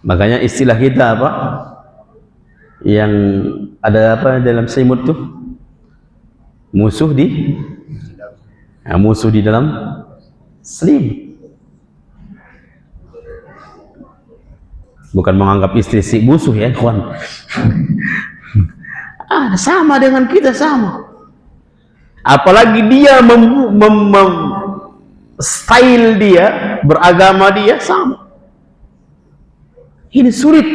Makanya istilah kita apa? Yang ada apa dalam selimut tuh? Musuh di dalam selimut. Bukan menganggap istri si musuh ya, kawan. Sama dengan kita, sama. Apalagi dia style dia, beragama dia sama. Ini sulit.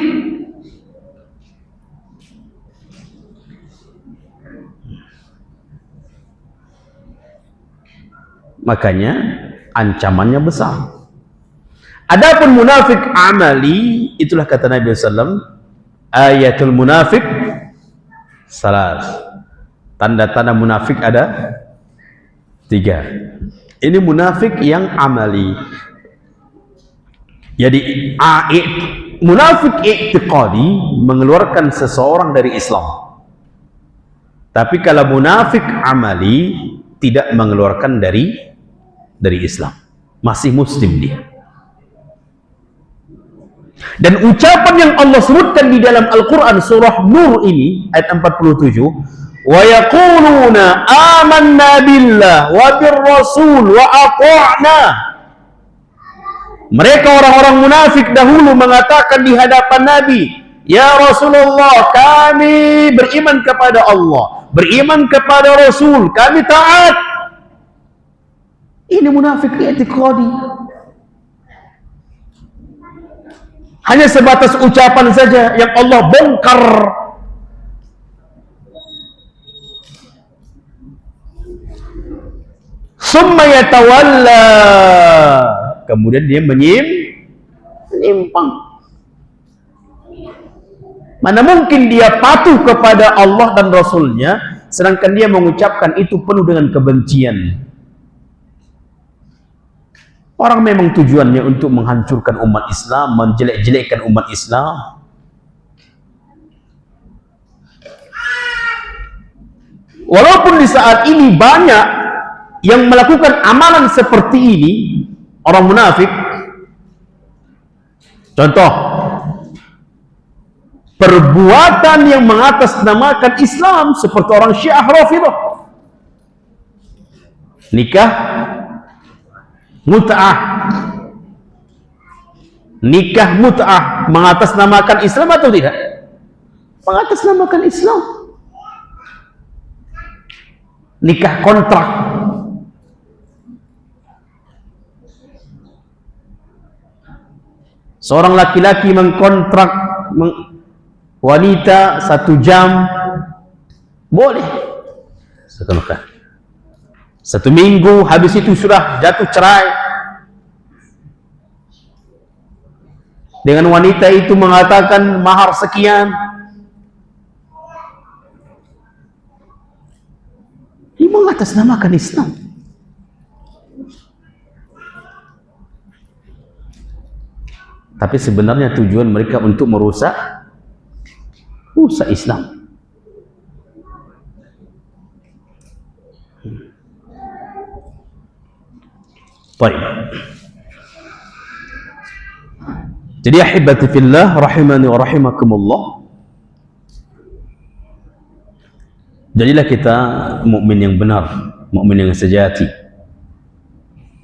Makanya ancamannya besar. Adapun munafik amali, itulah kata Nabi SAW, ayatul munafik salas. Tanda-tanda munafik ada 3. Ini munafik yang amali. Jadi munafik i'tiqadi mengeluarkan seseorang dari Islam. Tapi kalau munafik amali tidak mengeluarkan dari Islam. Masih muslim dia. Dan ucapan yang Allah sebutkan di dalam Al-Quran surah Nur ini ayat 47, wa yaquluna amanna billah wa birrasul wa ata'na. Mereka orang-orang munafik dahulu mengatakan di hadapan Nabi, ya Rasulullah, kami beriman kepada Allah, beriman kepada Rasul, kami taat. Ini munafik i'tiqadi. Hanya sebatas ucapan saja yang Allah bongkar. Summa yatawalla. Kemudian dia Menyimpang. Mana mungkin dia patuh kepada Allah dan Rasulnya, sedangkan dia mengucapkan itu penuh dengan kebencian. Orang memang tujuannya untuk menghancurkan umat Islam, menjelek-jelekkan umat Islam. Walaupun di saat ini banyak yang melakukan amalan seperti ini, orang munafik. Contoh, perbuatan yang mengatasnamakan Islam seperti orang Syiah Rafidhah. Nikah mut'ah. Nikah mut'ah mengatasnamakan Islam atau tidak? Mengatasnamakan Islam. Nikah kontrak. Seorang laki-laki mengkontrak wanita 1 jam, boleh. 1 minggu, habis itu sudah jatuh cerai. Dengan wanita itu mengatakan mahar sekian. Ini mengatasnamakan Islam. Tapi sebenarnya tujuan mereka untuk merusak Islam. Baik. Jadi ahibati fillah rahimani wa rahimakumullah. Jadilah kita mukmin yang benar, mukmin yang sejati.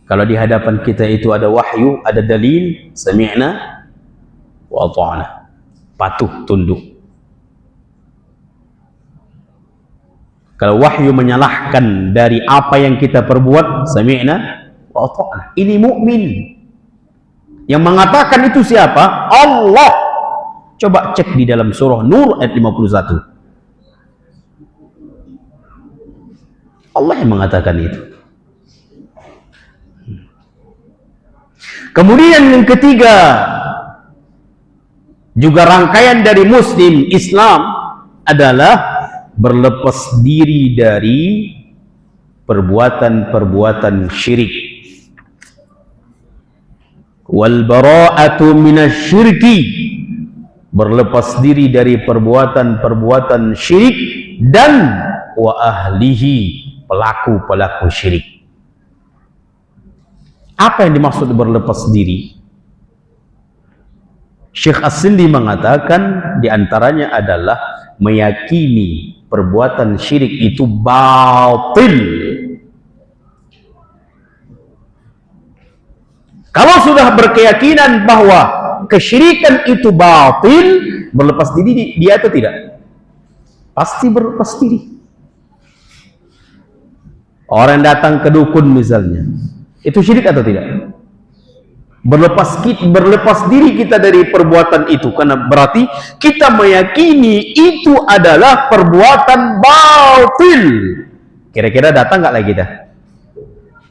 Kalau di hadapan kita itu ada wahyu, ada dalil, sami'na wa ata'na. Patuh, tunduk. Kalau wahyu menyalahkan dari apa yang kita perbuat, sami'na wa ata'na. Ini mukmin. Yang mengatakan itu siapa? Allah. Coba cek di dalam surah Nur ayat 51. Allah yang mengatakan itu. Kemudian yang ketiga, juga rangkaian dari Muslim Islam adalah berlepas diri dari perbuatan-perbuatan syirik. Wal bara'atu minasyirki, berlepas diri dari perbuatan-perbuatan syirik, dan wa ahlihi, pelaku-pelaku syirik. Apa yang dimaksud berlepas diri? Syekh As-Sindi mengatakan diantaranya adalah meyakini perbuatan syirik itu batil. Kalau sudah berkeyakinan bahwa kesyirikan itu batil, berlepas diri dia atau tidak? Pasti berlepas diri. Orang yang datang ke dukun misalnya, itu syirik atau tidak? Berlepas diri kita dari perbuatan itu, karena berarti kita meyakini itu adalah perbuatan batil. Kira-kira datang nggak lagi dah?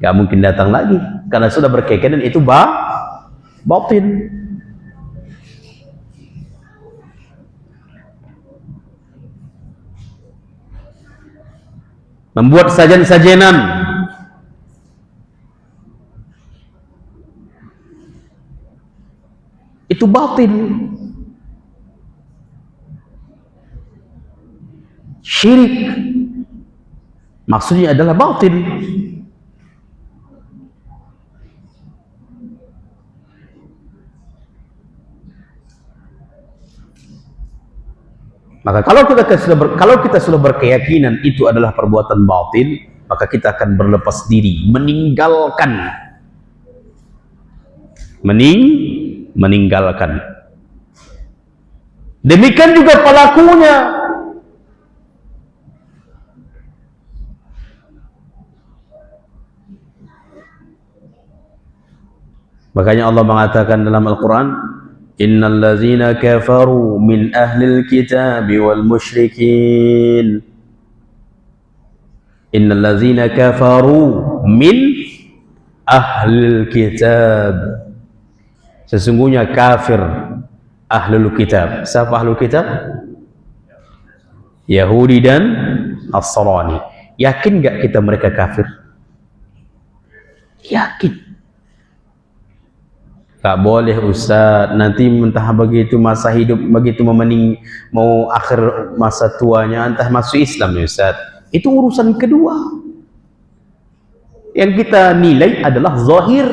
Nggak mungkin datang lagi, karena sudah berkeyakinan itu batil. Membuat sajian-sajenan, itu batil. Syirik maksudnya adalah batil. Maka kalau kita sudah berkeyakinan itu adalah perbuatan batil, maka kita akan berlepas diri, meninggalkan. Demikian juga pelakunya. Makanya Allah mengatakan dalam Al-Quran, Innal ladzina kafaru min ahlil kitabi wal musyrikin. Innal ladzina kafaru min ahlil kitab Sesungguhnya kafir ahlul kitab. Siapa ahlul kitab? Yahudi dan Nasrani. Yakin gak kita mereka kafir? Yakin. Tak boleh Ustaz, nanti entah begitu masa hidup, begitu mau akhir masa tuanya, entah masuk Islam ya Ustaz. Itu urusan kedua. Yang kita nilai adalah zahir.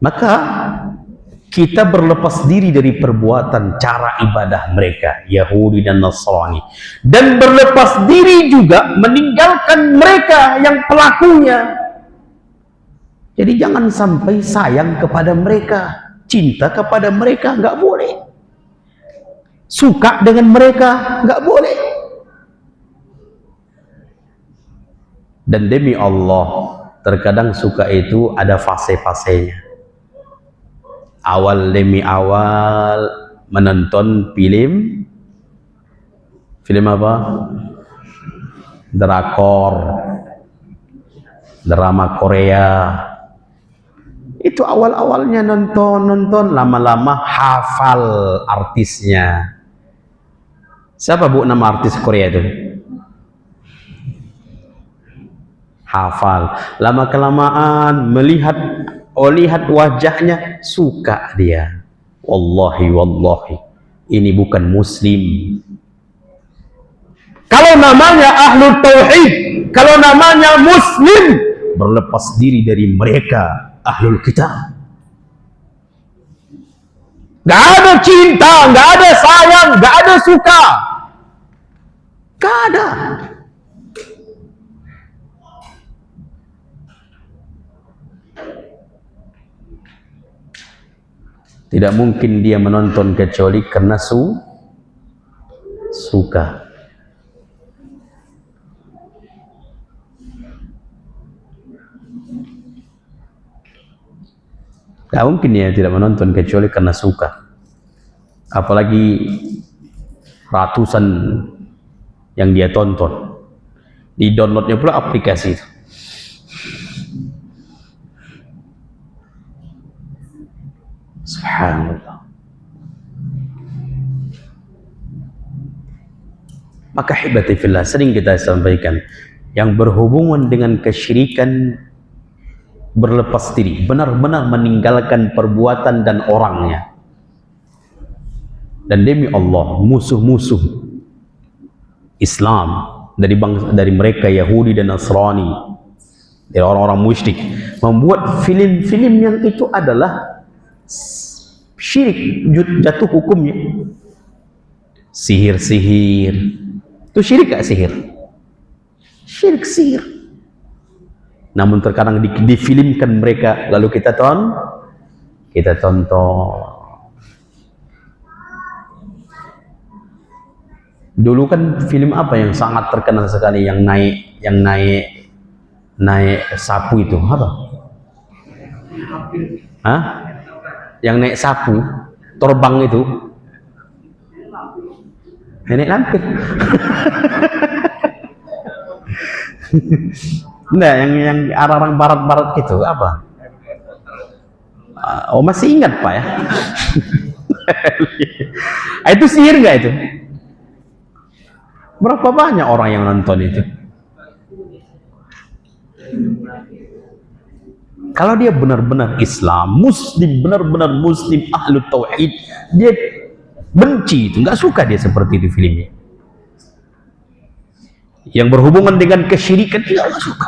Maka kita berlepas diri dari perbuatan cara ibadah mereka, Yahudi dan Nasrani, dan berlepas diri juga meninggalkan mereka yang pelakunya. Jadi jangan sampai sayang kepada mereka, cinta kepada mereka, nggak boleh. Suka dengan mereka, nggak boleh. Dan demi Allah, terkadang suka itu ada fase-fasenya. Awal demi awal menonton film apa? Drakor, drama Korea. Itu awal-awalnya nonton, lama-lama hafal artisnya. Siapa Bu nama artis Korea itu? Hafal. Lama-kelamaan lihat wajahnya, suka dia. Wallahi ini bukan muslim. Kalau namanya ahlul tauhid, kalau namanya muslim, berlepas diri dari mereka ahlul kitab. Gak ada cinta, gak ada sayang, gak ada suka, gak ada. Tidak mungkin dia menonton kecuali karena suka. Tidak mungkin dia tidak menonton kecuali karena suka. Apalagi ratusan yang dia tonton. Di downloadnya pula aplikasi itu. Subhanallah. Maka hibati fillah, sering kita sampaikan, yang berhubungan dengan kesyirikan berlepas diri, benar-benar meninggalkan perbuatan dan orangnya. Dan demi Allah, musuh-musuh Islam dari mereka Yahudi dan Nasrani, dari orang-orang musyrik, membuat film-film yang itu adalah syirik, jatuh hukumnya. Sihir-sihir itu syirik gak sihir? Syirik sihir. Namun terkadang difilmkan mereka, lalu kita tonton. Dulu kan film apa yang sangat terkenal sekali, yang naik sapu itu apa? Hah? Yang naik sapu, terbang itu, nenek lampir. Enggak, yang arah-arah barat-barat gitu, apa? Oh, masih ingat Pak ya? Itu sihir nggak itu? Berapa banyak orang yang nonton itu? Kalau dia benar-benar Islam, muslim, benar-benar muslim, ahlu tauhid, dia benci itu, nggak suka dia seperti itu filmnya. Yang berhubungan dengan kesyirikan, dia nggak suka.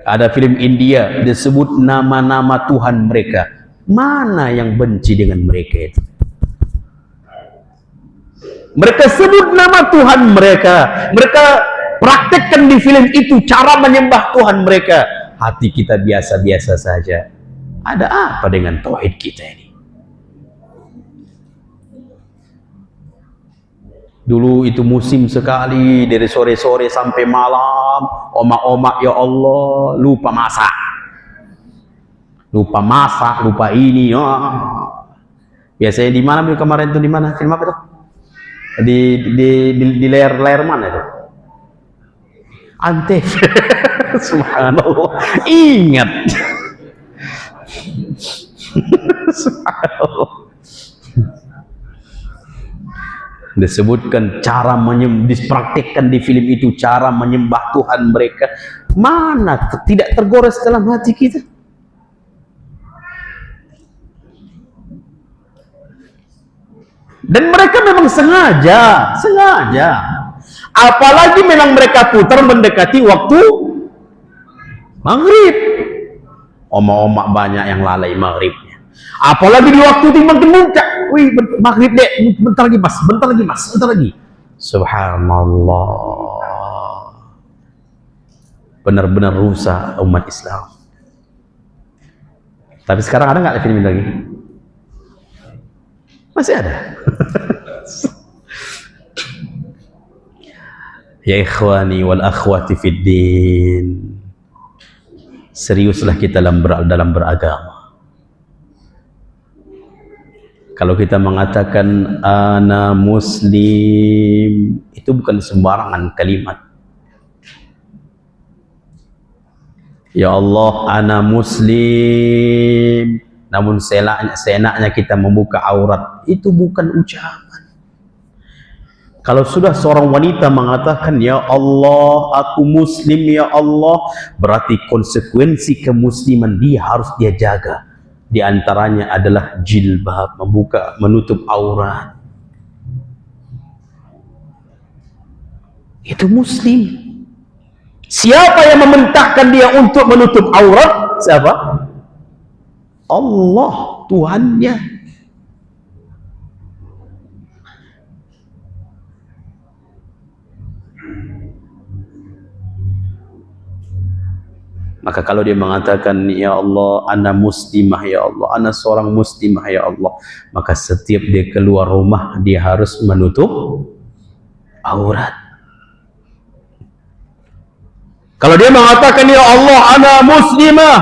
Ada film India, disebut nama-nama Tuhan mereka. Mana yang benci dengan mereka itu? Mereka sebut nama Tuhan mereka. Mereka praktekkan di film itu cara menyembah Tuhan mereka. Hati kita biasa-biasa saja. Ada apa dengan tauhid kita ini? Dulu itu musim sekali, dari sore-sore sampai malam, omak-omak ya Allah, lupa masak, lupa ini. Oh. Biasanya di mana kemarin tuh, di mana film apa tuh? Di layar mana itu? Antv. Subhanallah. Ingat. Subhanallah. Disebutkan cara dipraktikkan di film itu cara menyembah Tuhan mereka. Mana tidak tergores dalam hati kita? Dan mereka memang sengaja. Apalagi memang mereka putar mendekati waktu maghrib. Omak-omak banyak yang lalai maghribnya. Apalagi di waktu timbang kemuncak. Wih, maghrib dek, bentar lagi mas, bentar lagi. Subhanallah. Benar-benar rusak umat Islam. Tapi sekarang ada nggak film ini lagi? Masih ada. Ya ikhwani wal akhwati fid din. Seriuslah kita dalam beragama. Kalau kita mengatakan ana muslim, itu bukan sembarangan kalimat. Ya Allah, ana muslim, namun seenaknya kita membuka aurat, itu bukan ucapan. Kalau sudah seorang wanita mengatakan ya Allah, aku muslim ya Allah, berarti konsekuensi kemusliman dia harus dia jaga. Di antaranya adalah jilbab, menutup aurat. Itu muslim. Siapa yang memerintahkan dia untuk menutup aurat? Siapa? Allah, Tuhannya. Maka kalau dia mengatakan ya Allah, ana muslimah ya Allah, ana seorang muslimah ya Allah, maka setiap dia keluar rumah dia harus menutup aurat. Kalau dia mengatakan ya Allah, ana muslimah,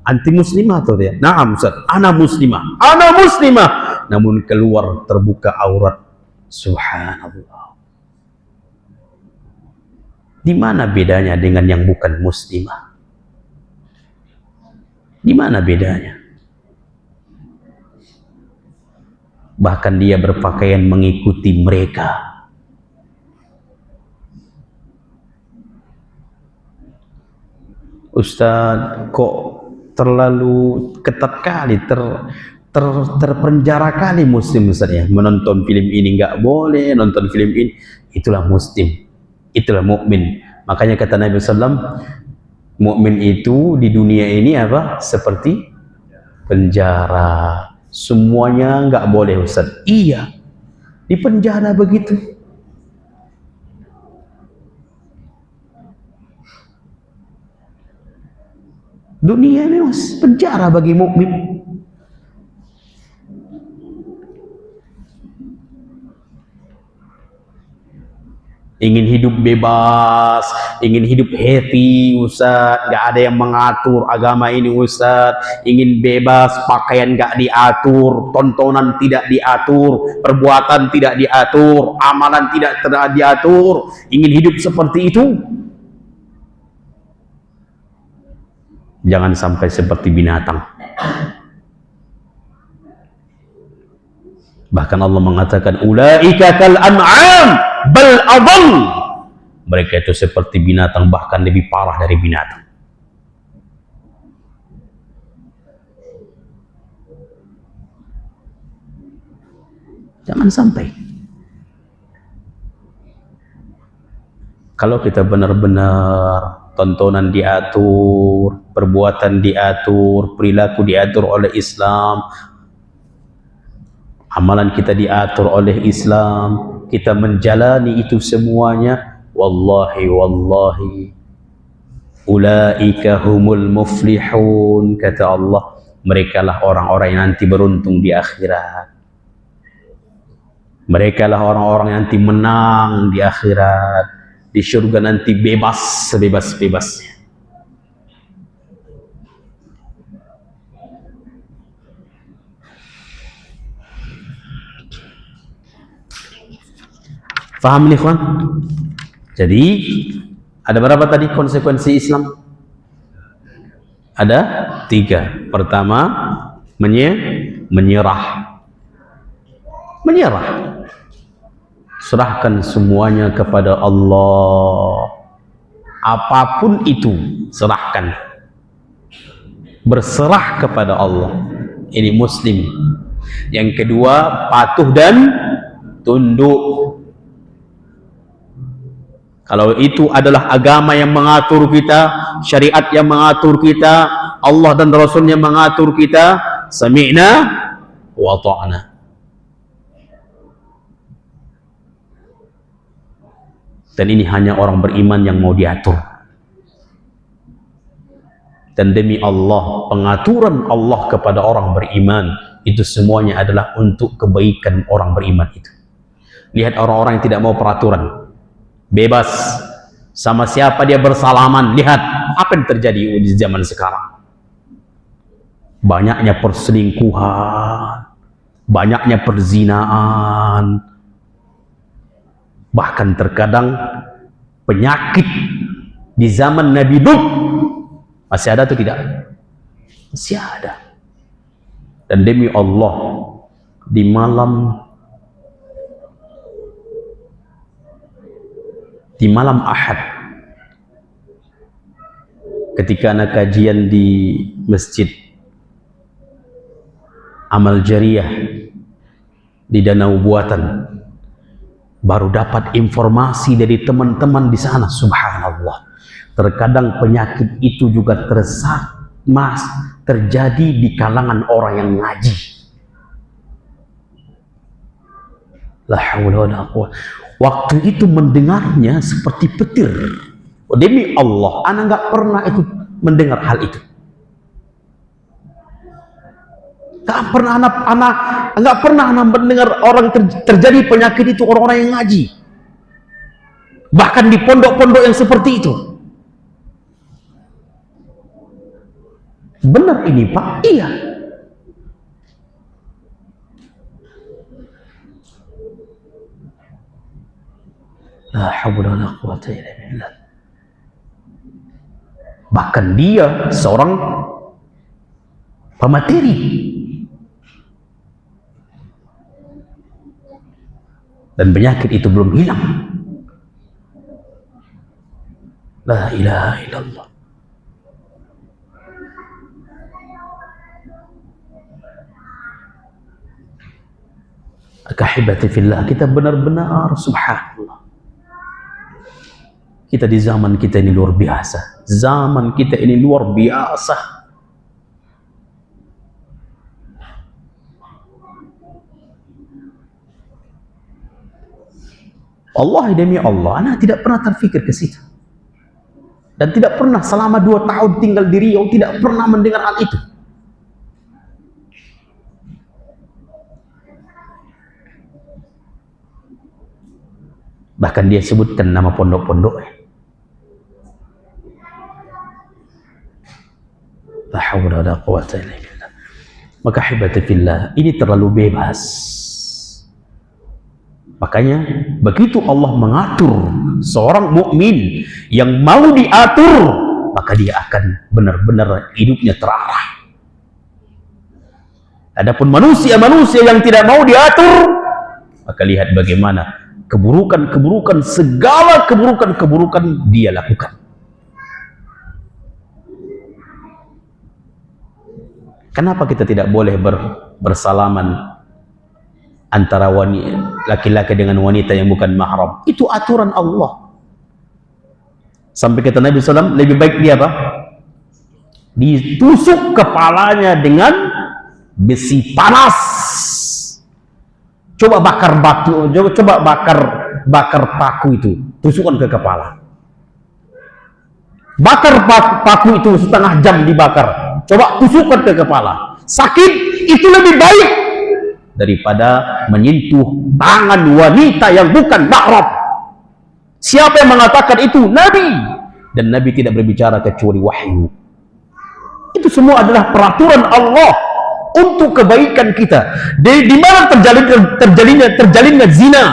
anti muslimah atau dia? Naam Ustaz, ana muslimah, namun keluar terbuka aurat. Subhanallah. Di mana bedanya dengan yang bukan muslimah? Di mana bedanya? Bahkan dia berpakaian mengikuti mereka. Ustaz, kok terlalu ketat kali, terpenjara kali muslim Ustaz ya. Menonton film ini nggak boleh, nonton film ini. Itulah muslim, itulah mukmin. Makanya kata Nabi SAW, mukmin itu di dunia ini apa? Seperti penjara. Semuanya nggak boleh Ustaz. Iya, di penjara begitu. Dunia ini penjara bagi mukmin. Ingin hidup bebas, ingin hidup happy Ustaz, nggak ada yang mengatur agama ini Ustaz. Ingin bebas, pakaian nggak diatur, tontonan tidak diatur, perbuatan tidak diatur, amalan tidak diatur. Ingin hidup seperti itu, jangan sampai seperti binatang. Bahkan Allah mengatakan ulaika kal an'am bal adall. Mereka itu seperti binatang, bahkan lebih parah dari binatang. Jangan sampai. Kalau kita benar-benar tontonan diatur, perbuatan diatur, perilaku diatur oleh Islam, amalan kita diatur oleh Islam, kita menjalani itu semuanya, wallahi ulaika humul muflihun, kata Allah, mereka lah orang-orang yang nanti beruntung di akhirat. Mereka lah orang-orang yang nanti menang di akhirat. Di surga nanti bebas sebebas-bebasnya. Paham nih, kawan? Jadi ada berapa tadi konsekuensi Islam? Ada 3. Pertama, menyerah. Serahkan semuanya kepada Allah. Apapun itu, serahkan. Berserah kepada Allah. Ini Muslim. Yang kedua, patuh dan tunduk. Kalau itu adalah agama yang mengatur kita, syariat yang mengatur kita, Allah dan Rasulnya mengatur kita, sami'na wa ta'na. Dan ini hanya orang beriman yang mau diatur. Dan demi Allah, pengaturan Allah kepada orang beriman itu semuanya adalah untuk kebaikan orang beriman itu. Lihat orang-orang yang tidak mau peraturan, bebas sama siapa dia bersalaman. Lihat apa yang terjadi di zaman sekarang. Banyaknya perselingkuhan, banyaknya perzinaan, bahkan terkadang penyakit di zaman Nabi Nuh masih ada atau tidak? Masih ada. Dan demi Allah, di malam Ahad, ketika anak kajian di Masjid Amal Jariyah di Danau Buatan, baru dapat informasi dari teman-teman di sana. Subhanallah, terkadang penyakit itu juga terjadi di kalangan orang yang ngaji. La haula wala quwwata. Waktu itu mendengarnya seperti petir. Demi Allah, ana nggak pernah itu mendengar hal itu. Nggak pernah ana mendengar orang terjadi penyakit itu orang-orang yang ngaji. Bahkan di pondok-pondok yang seperti itu. Benar ini, Pak? Iya. La haula wala quwwata illa billah. Bahkan dia seorang pemateri. Dan penyakit itu belum hilang. La ilaha illallah. Akahibati fillah, kita benar-benar subhanallah. Kita di zaman kita ini luar biasa. Zaman kita ini luar biasa. Allah, demi Allah, anak tidak pernah terfikir ke situ. Dan tidak pernah selama 2 tahun tinggal di Riau, tidak pernah mendengar hal itu. Bahkan dia sebutkan nama pondok-pondoknya. La haula wala quwwata illa billah. Maka hibati fillah, ini terlalu bebas. Makanya begitu Allah mengatur seorang mukmin yang mau diatur, maka dia akan benar-benar hidupnya terarah. Adapun manusia-manusia yang tidak mau diatur, maka lihat bagaimana keburukan-keburukan, segala keburukan-keburukan dia lakukan. Kenapa kita tidak boleh bersalaman antara laki-laki dengan wanita yang bukan mahram? Itu aturan Allah. Sampai kata Nabi SAW, lebih baik dia apa? Ditusuk kepalanya dengan besi panas. Coba bakar batu, coba bakar paku itu, tusukkan ke kepala. Bakar paku itu setengah jam dibakar, coba tusukkan ke kepala. Sakit itu lebih baik daripada menyentuh tangan wanita yang bukan mahram. Siapa yang mengatakan itu? Nabi. Dan Nabi tidak berbicara kecuali wahyu. Itu semua adalah peraturan Allah untuk kebaikan kita. Di mana terjalinnya zina,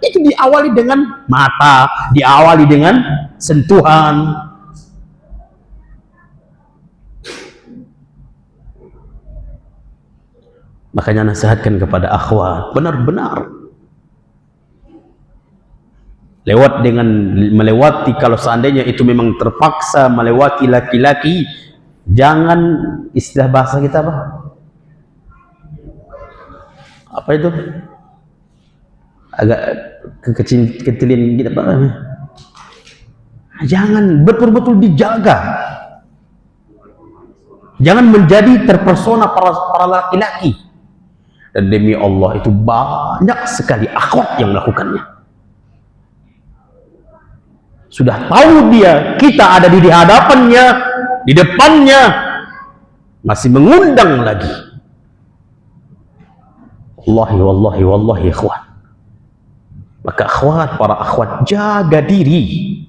itu diawali dengan mata, diawali dengan sentuhan. Makanya nasihatkan kepada akhwat, benar-benar melewati, kalau seandainya itu memang terpaksa melewati laki-laki, jangan, istilah bahasa kita apa itu, agak kekecilin gitu, jangan, betul-betul dijaga, jangan menjadi terpersona para laki-laki. Dan demi Allah itu banyak sekali akhwat yang melakukannya. Sudah tahu dia, kita ada di hadapannya, di depannya, masih mengundang lagi. Wallahi ikhwan. Maka akhwat, para akhwat, jaga diri.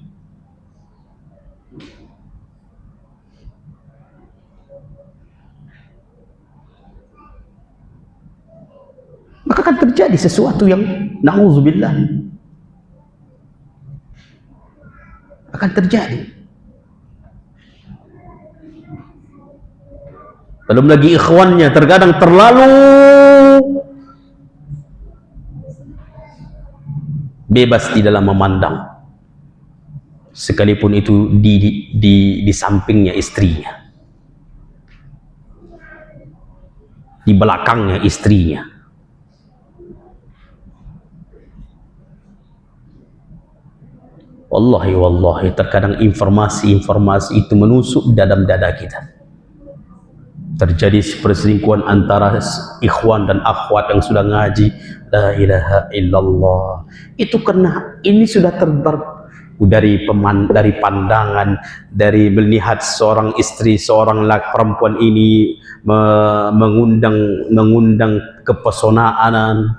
Maka akan terjadi sesuatu yang na'udzubillah akan terjadi. Belum lagi ikhwannya terkadang terlalu bebas di dalam memandang, sekalipun itu di sampingnya istrinya, di belakangnya istrinya. Wallahi terkadang informasi itu menusuk dalam dada kita. Terjadi perselingkuhan antara ikhwan dan akhwat yang sudah ngaji la ilaha illallah. Itu karena ini sudah dari pandangan, dari melihat seorang istri, seorang perempuan ini mengundang kepesonaan.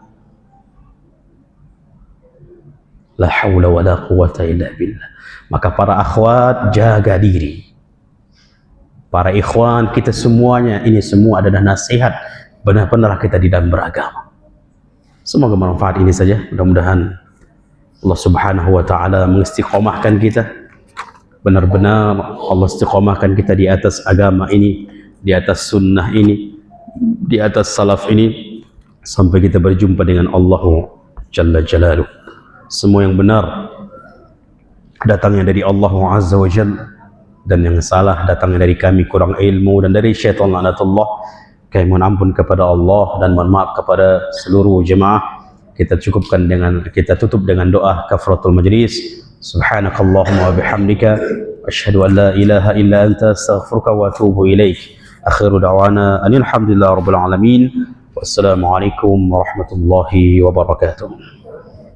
La haula wa la quwata illa billah. Maka para akhwat, jaga diri. Para ikhwan, kita semuanya, ini semua adalah nasihat benar-benar kita di dalam beragama. Semoga bermanfaat ini saja. Mudah-mudahan Allah subhanahu wa ta'ala mengistiqomahkan kita. Benar-benar Allah istiqomahkan kita di atas agama ini, di atas sunnah ini, di atas salaf ini, sampai kita berjumpa dengan Allah Jalla Jalaluh. Semua yang benar datangnya dari Allah Azza wa Jalla, dan yang salah datangnya dari kami kurang ilmu dan dari syaitan laknatullah. Kami mohon ampun kepada Allah dan mohon maaf kepada seluruh jemaah. Kita tutup dengan doa kafaratul majlis. Subhanakallahumma wa bihamdika asyhadu an la ilaha illa anta astaghfiruka wa atubu ilaik. Akhiru da'wana alhamdulillahi rabbil alamin. Wassalamualaikum warahmatullahi wabarakatuh.